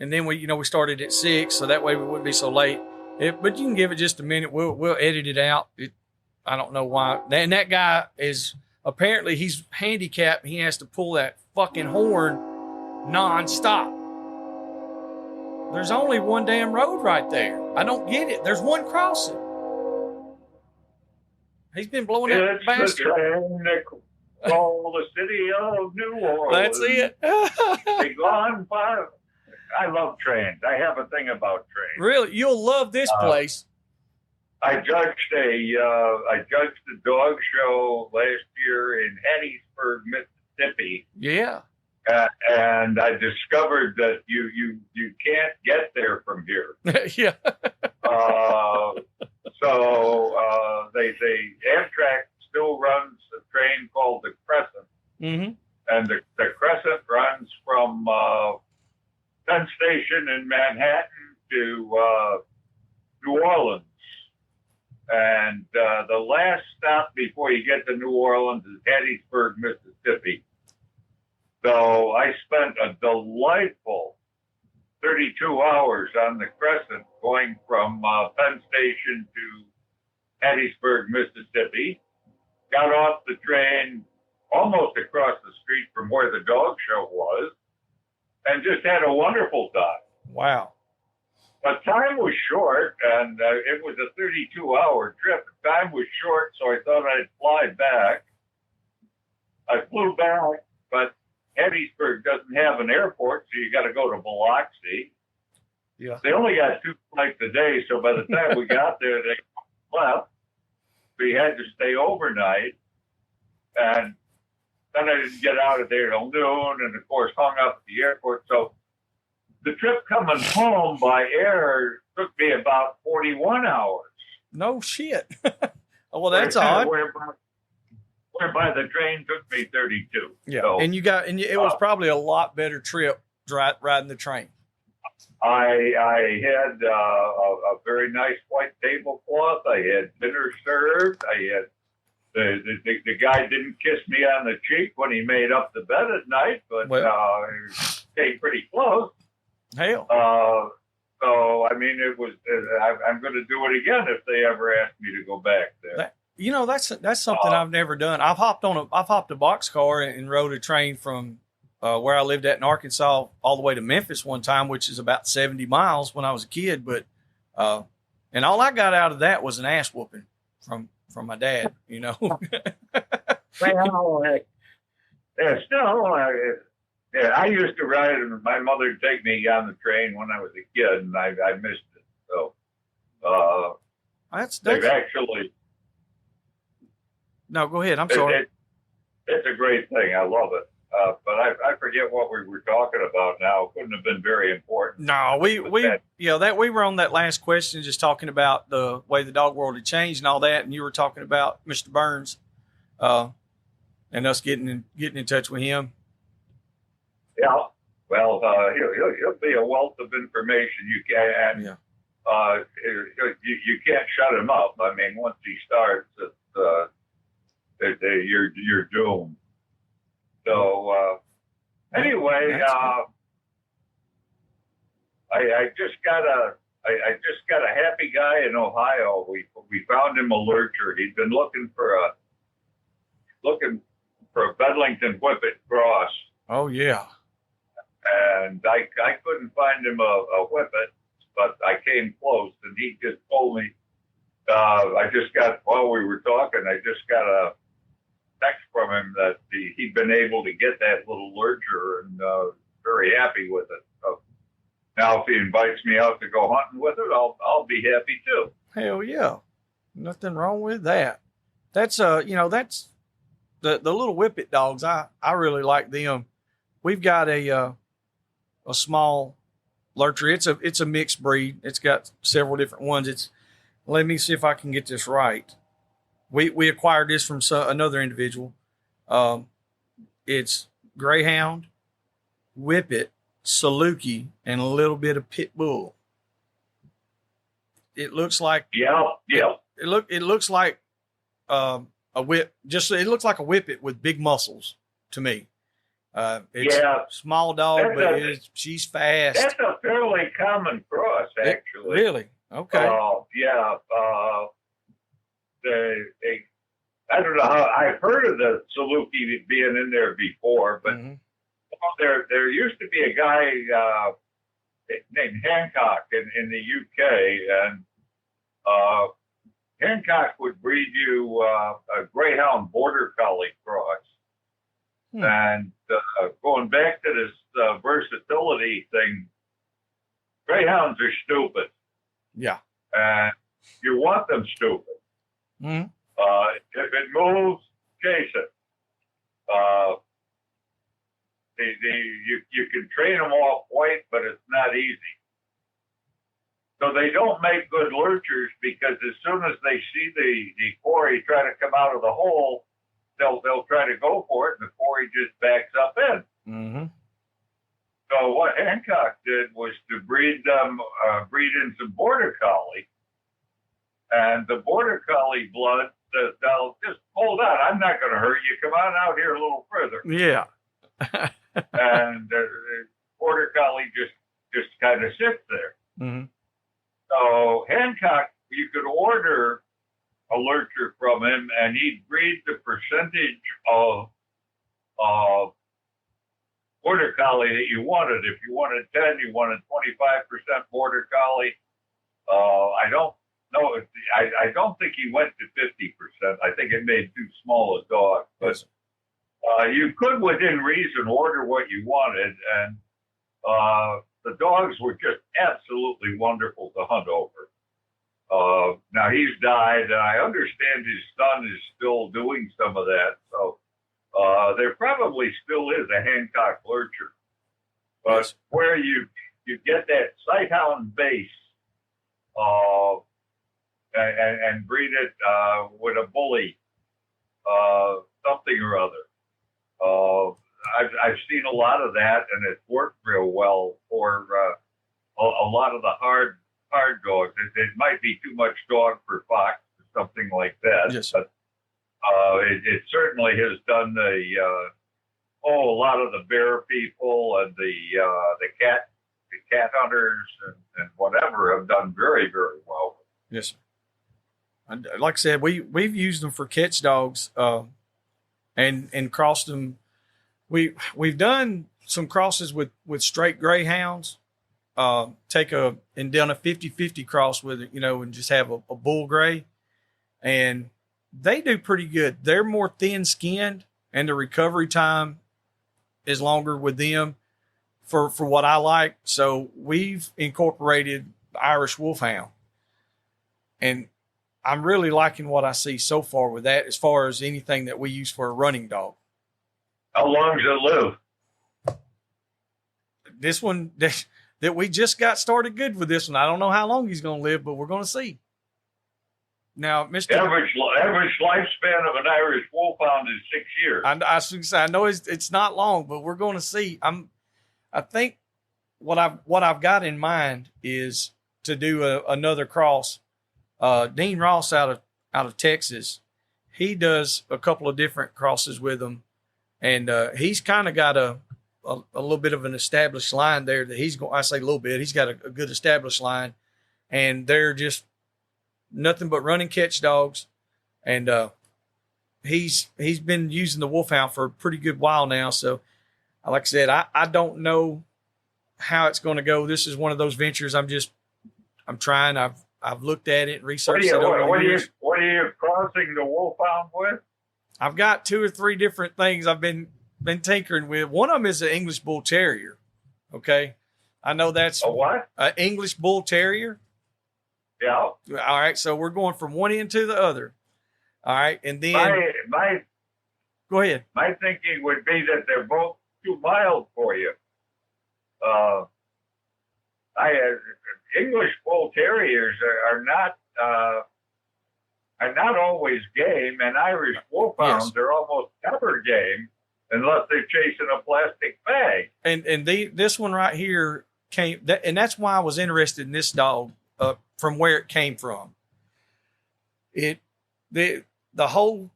and then we started at 6, so that way we wouldn't be so late. But you can give it just a minute. We'll edit it out. I don't know why. And that guy is apparently he's handicapped. He has to pull that fucking horn nonstop. There's only one damn road right there. I don't get it. There's one crossing. He's been blowing that It's the bastard. train that called the city of New Orleans. That's it. They gone by. I love trains. I have a thing about trains. Really, you'll love this place. I judged a dog show last year in Hattiesburg, Mississippi. Yeah. And I discovered that you can't get there from here. Yeah. So Amtrak still runs a train called the Crescent, Mm-hmm. and the Crescent runs from Penn Station in Manhattan to New Orleans, and the last stop before you get to New Orleans is Hattiesburg, Mississippi. So I spent a delightful 32 hours on the Crescent going from Penn Station to Hattiesburg, Mississippi. Got off the train almost across the street from where the dog show was and just had a wonderful time. Wow. But time was short, and it was a 32-hour trip. Time was short, so I thought I'd fly back. I flew back, but Hattiesburg doesn't have an airport, so you got to go to Biloxi. Yeah. They only got 2 flights a day, so by the time we got there, they left. We had to stay overnight, and then I didn't get out of there till noon, and of course hung up at the airport. So the trip coming home by air took me about 41 hours. No shit. Well, that's odd. Whereby the train took me 32. Yeah. So, And it was probably a lot better trip riding the train. I had a very nice white tablecloth. I had dinner served. I had the guy didn't kiss me on the cheek when he made up the bed at night, but he came pretty close. Hell. So I mean, it was. I'm going to do it again if they ever ask me to go back there. That's something I've never done. I've hopped a boxcar and rode a train from where I lived at in Arkansas all the way to Memphis one time, which is about 70 miles when I was a kid. But and all I got out of that was an ass whooping from my dad. Well, still, I used to ride, and my mother would take me on the train when I was a kid, and I missed it. So they've actually. No, go ahead. I'm sorry. It's a great thing. I love it. But I forget what we were talking about now. Couldn't have been very important. No, we were on that last question, just talking about the way the dog world had changed and all that, and you were talking about Mr. Burns, and us getting in touch with him. Yeah. Well, he'll be a wealth of information. You can't. Yeah. You can't shut him up. I mean, once he starts, you're doomed. So anyway, I just got a happy guy in Ohio. We found him a lurcher. He'd been looking for a Bedlington Whippet cross. Oh yeah. And I couldn't find him a Whippet, but I came close, and he just told me. While we were talking, I just got a text from him that he'd been able to get that little lurcher, and very happy with it. So now, if he invites me out to go hunting with it, I'll be happy too. Hell yeah, nothing wrong with that. That's that's the little whippet dogs. I really like them. We've got a small lurcher. It's a mixed breed. It's got several different ones. Let me see if I can get this right. We acquired this from another individual. It's Greyhound, Whippet, Saluki, and a little bit of Pit Bull. It looks like It looks like a whip. It looks like a Whippet with big muscles to me. It's a small dog, but she's fast. That's a fairly common cross, actually. Really? Okay. I don't know how I've heard of the Saluki being in there before, but there used to be a guy named Hancock in the UK, and Hancock would breed you a Greyhound Border Collie cross. And going back to this versatility thing, Greyhounds are stupid. Yeah. And you want them stupid. Mm-hmm. If it moves, chase it. You can train them off white, but it's not easy. So they don't make good lurchers because as soon as they see the quarry try to come out of the hole, they'll try to go for it, and the quarry just backs up in. Mm-hmm. So what Hancock did was to breed in some Border Collie, and the Border Collie blood, they'll just hold on. I'm not going to hurt you. Come on out here a little further. Yeah. And the Border Collie just kind of sits there. Mm-hmm. So Hancock, you could order a lurcher from him, and he'd breed the percentage of Border Collie that you wanted. If you wanted 10, you wanted 25% Border Collie. I don't know. I don't think he went to 50%. I think it made too small a dog. But you could, within reason, order what you wanted, and the dogs were just absolutely wonderful to hunt over. Now he's died, and I understand his son is still doing some of that. So there probably still is a Hancock lurcher, but where you get that sighthound base, and breed it with a bully, something or other. I've seen a lot of that, and it's worked real well for a lot of the hard dogs. It might be too much dog for fox or something like that. Yes. But it certainly has done a lot of the bear people and the cat hunters and whatever have done very, very well. Yes, sir. Like I said, we've used them for catch dogs, and crossed them. We've done some crosses with straight greyhounds. Done a 50-50 cross with it, and just have a bull gray, and they do pretty good. They're more thin skinned, and the recovery time is longer with them for what I like. So we've incorporated the Irish Wolfhound, and I'm really liking what I see so far with that, as far as anything that we use for a running dog. How long does it live? This one that we just got started good with this one. I don't know how long he's going to live, but we're going to see. Now, Mr. Average lifespan of an Irish Wolfhound is 6 years. I know it's not long, but we're going to see. I think what I've got in mind is to do another cross. Dean Ross out of Texas, he does a couple of different crosses with them, and he's kind of got a little bit of an established line there that he's going. I say a little bit. He's got a good established line, and they're just nothing but running catch dogs. And he's been using the Wolfhound for a pretty good while now. So, like I said, I don't know how it's going to go. This is one of those ventures. I'm trying. I've looked at it and researched it over the years. What are you crossing the Wolfhound with? I've got 2 or 3 different things I've been tinkering with. One of them is an English Bull Terrier. Okay. I know that's a what? An English Bull Terrier. Yeah. All right. So we're going from one end to the other. All right. And then go ahead. My thinking would be that they're both too mild for you. English Bull Terriers are not always game, and Irish Wolfhounds are almost never game unless they're chasing a plastic bag. And this one right here and that's why I was interested in this dog from where it came from. The whole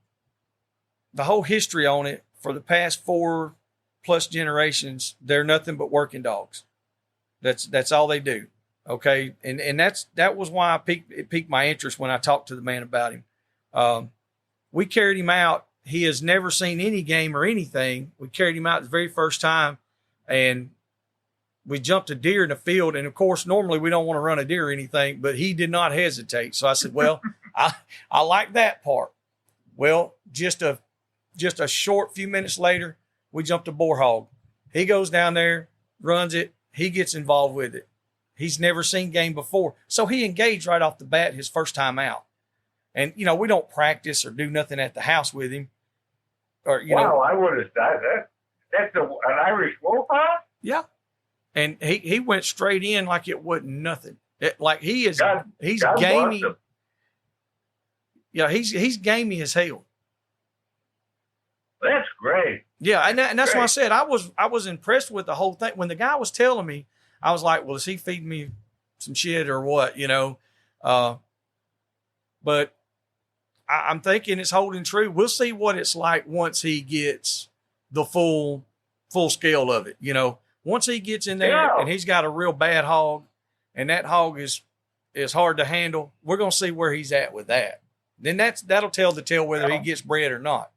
history on it for the past 4+ generations, they're nothing but working dogs. That's all they do. Okay. And that was why it piqued my interest when I talked to the man about him. We carried him out. He has never seen any game or anything. We carried him out the very first time, and we jumped a deer in the field. And of course, normally we don't want to run a deer or anything, but he did not hesitate. So I said, well, I like that part. Well, just a short few minutes later, we jump to boar hog. He goes down there, runs it. He gets involved with it. He's never seen game before. So he engaged right off the bat his first time out. And, you know, we don't practice or do nothing at the house with him. Or, you know. I would have said that. That's an Irish Wolfhound? Yeah. And he went straight in like it wasn't nothing. Like he's God gamey. bless him. Yeah, he's gamey as hell. That's great. Yeah, and that's why I Great. said I was impressed with the whole thing. When the guy was telling me, I was like, well, is he feeding me some shit or what, you know? But I'm thinking it's holding true. We'll see what it's like once he gets the full scale of it, you know. Once he gets in there Yeah. and he's got a real bad hog, and that hog is hard to handle, we're gonna see where he's at with that. Then that'll tell the tale whether he gets bred or not.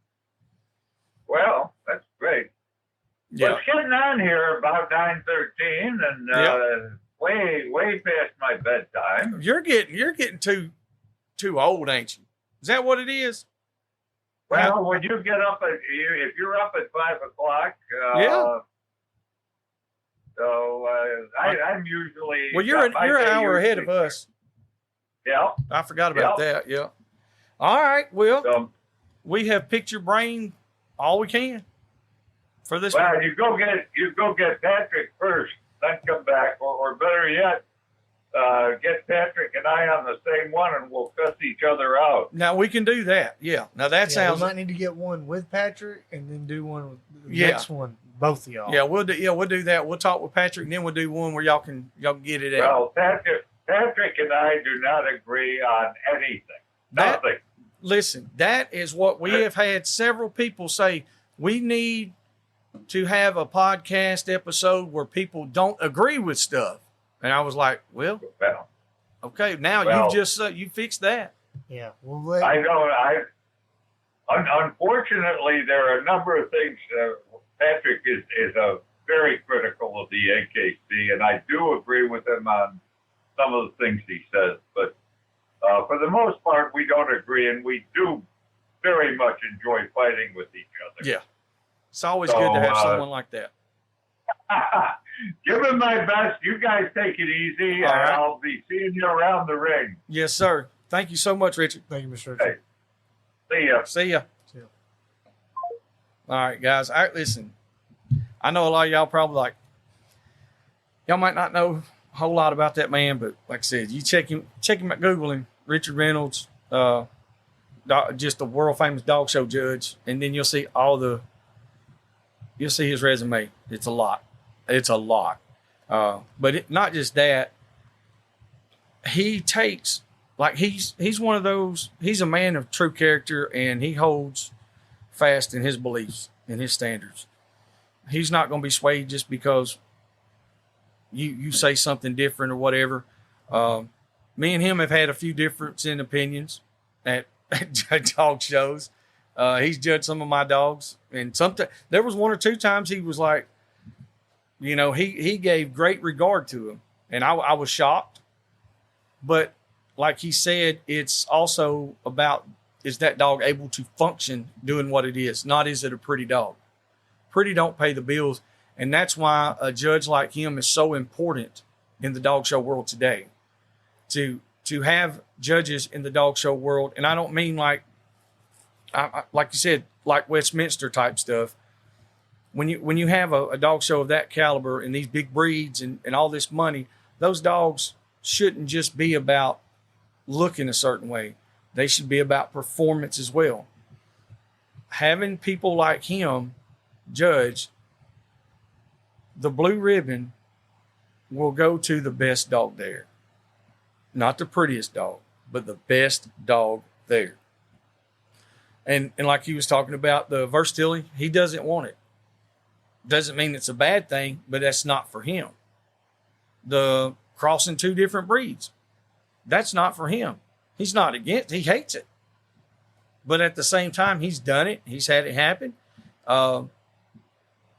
Well, that's great. Yeah. Well, it's getting on here about 9:13, and way past my bedtime. You're getting too old, ain't you? Is that what it is? Well, when you get up if you're up at 5:00, Yeah. So I'm usually. Well, you're an hour ahead of usually- us. Yeah. I forgot about that. Yeah. All right. Well, So, we have picked your brain all we can for this. well, you go get Patrick first, then come back, or better yet, get Patrick and I on the same one, and we'll cuss each other out. Now we can do that. Yeah. Now that Yeah, sounds. we might need to get one with Patrick and then do one with the Yeah. next one, both of y'all. Yeah, we'll do that. We'll talk with Patrick, and then we'll do one where y'all can get it out. Well, Patrick and I do not agree on anything. That- Nothing. Listen, that is what we have had several people say. We need to have a podcast episode where people don't agree with stuff. And I was like, well, Well, okay, now Well- you just you fixed that. Yeah. We'll let I know. Unfortunately, there are a number of things. Patrick is very critical of the AKC, and I do agree with him on some of the things he says. But for the most part, we don't agree, and we do very much enjoy fighting with each other. Yeah. It's always So, good to have someone like that. Give him my best. You guys take it easy, All and right. I'll be seeing you around the ring. Yes, sir. Thank you so much, Richard. thank you, Mr. Hey. Richard. See ya. See ya. See ya. All right, guys. Listen, I know a lot of y'all probably y'all might not know a whole lot about that man, but like I said, you check him at Google him, Richard Reynolds, just a world famous dog show judge, and then you'll see you'll see his resume. It's a lot. But not just that. He takes he's one of those. He's a man of true character, and he holds fast in his beliefs and his standards. He's not going to be swayed just because you say something different or whatever. Me and him have had a few differences in opinions at dog shows. He's judged some of my dogs, and there was one or two times he was like, you know, he gave great regard to him, and I was shocked. But like he said, it's also about, is that dog able to function doing what it is? Not is it a pretty dog? Pretty don't pay the bills, and that's why a judge like him is so important in the dog show world today. To have judges in the dog show world, and I don't mean like you said, like Westminster type stuff. When you have a dog show of that caliber and these big breeds and all this money, those dogs shouldn't just be about looking a certain way. They should be about performance as well. Having people like him judge, the blue ribbon will go to the best dog there. Not the prettiest dog, but the best dog there. And like he was talking about the versatility, he doesn't want it. Doesn't mean it's a bad thing, but that's not for him. The crossing two different breeds, that's not for him. He's not against, he hates it. But at the same time, he's done it. He's had it happen.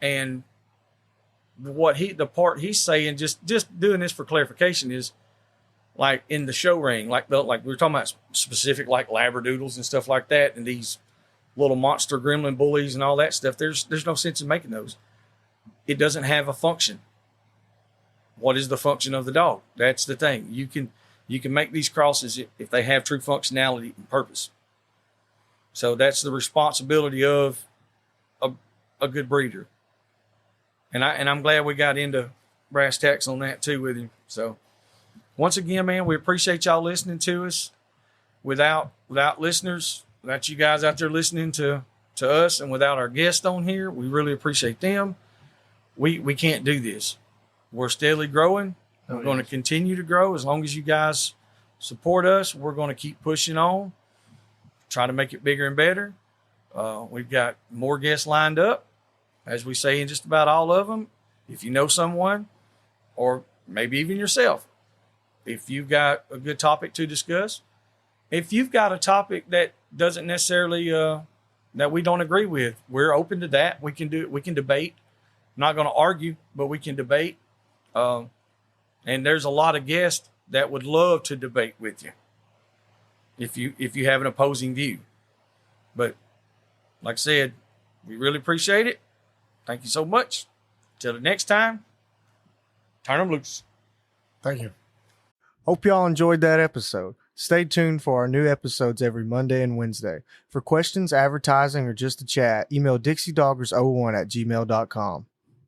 And the part he's saying, just doing this for clarification, is like in the show ring, like we were talking about specific like labradoodles and stuff like that, and these little monster gremlin bullies and all that stuff. There's no sense in making those. It doesn't have a function. What is the function of the dog? That's the thing. You can make these crosses if they have true functionality and purpose. So that's the responsibility of a good breeder. And I'm glad we got into brass tacks on that too with him. So once again, man, we appreciate y'all listening to us. Without listeners, without you guys out there listening to us, and without our guests on here, we really appreciate them. We can't do this. We're steadily growing. We're going to continue to grow as long as you guys support us. We're going to keep pushing on, try to make it bigger and better. We've got more guests lined up, as we say in just about all of them. If you know someone, or maybe even yourself, if you've got a good topic to discuss, if you've got a topic that doesn't necessarily that we don't agree with, we're open to that. We can debate. I'm not going to argue, but we can debate. And there's a lot of guests that would love to debate with you if you have an opposing view. But like I said, we really appreciate it. Thank you so much. Till the next time, turn them loose. Thank you. Hope y'all enjoyed that episode. Stay tuned for our new episodes every Monday and Wednesday. For questions, advertising, or just to chat, email DixieDoggers01@gmail.com.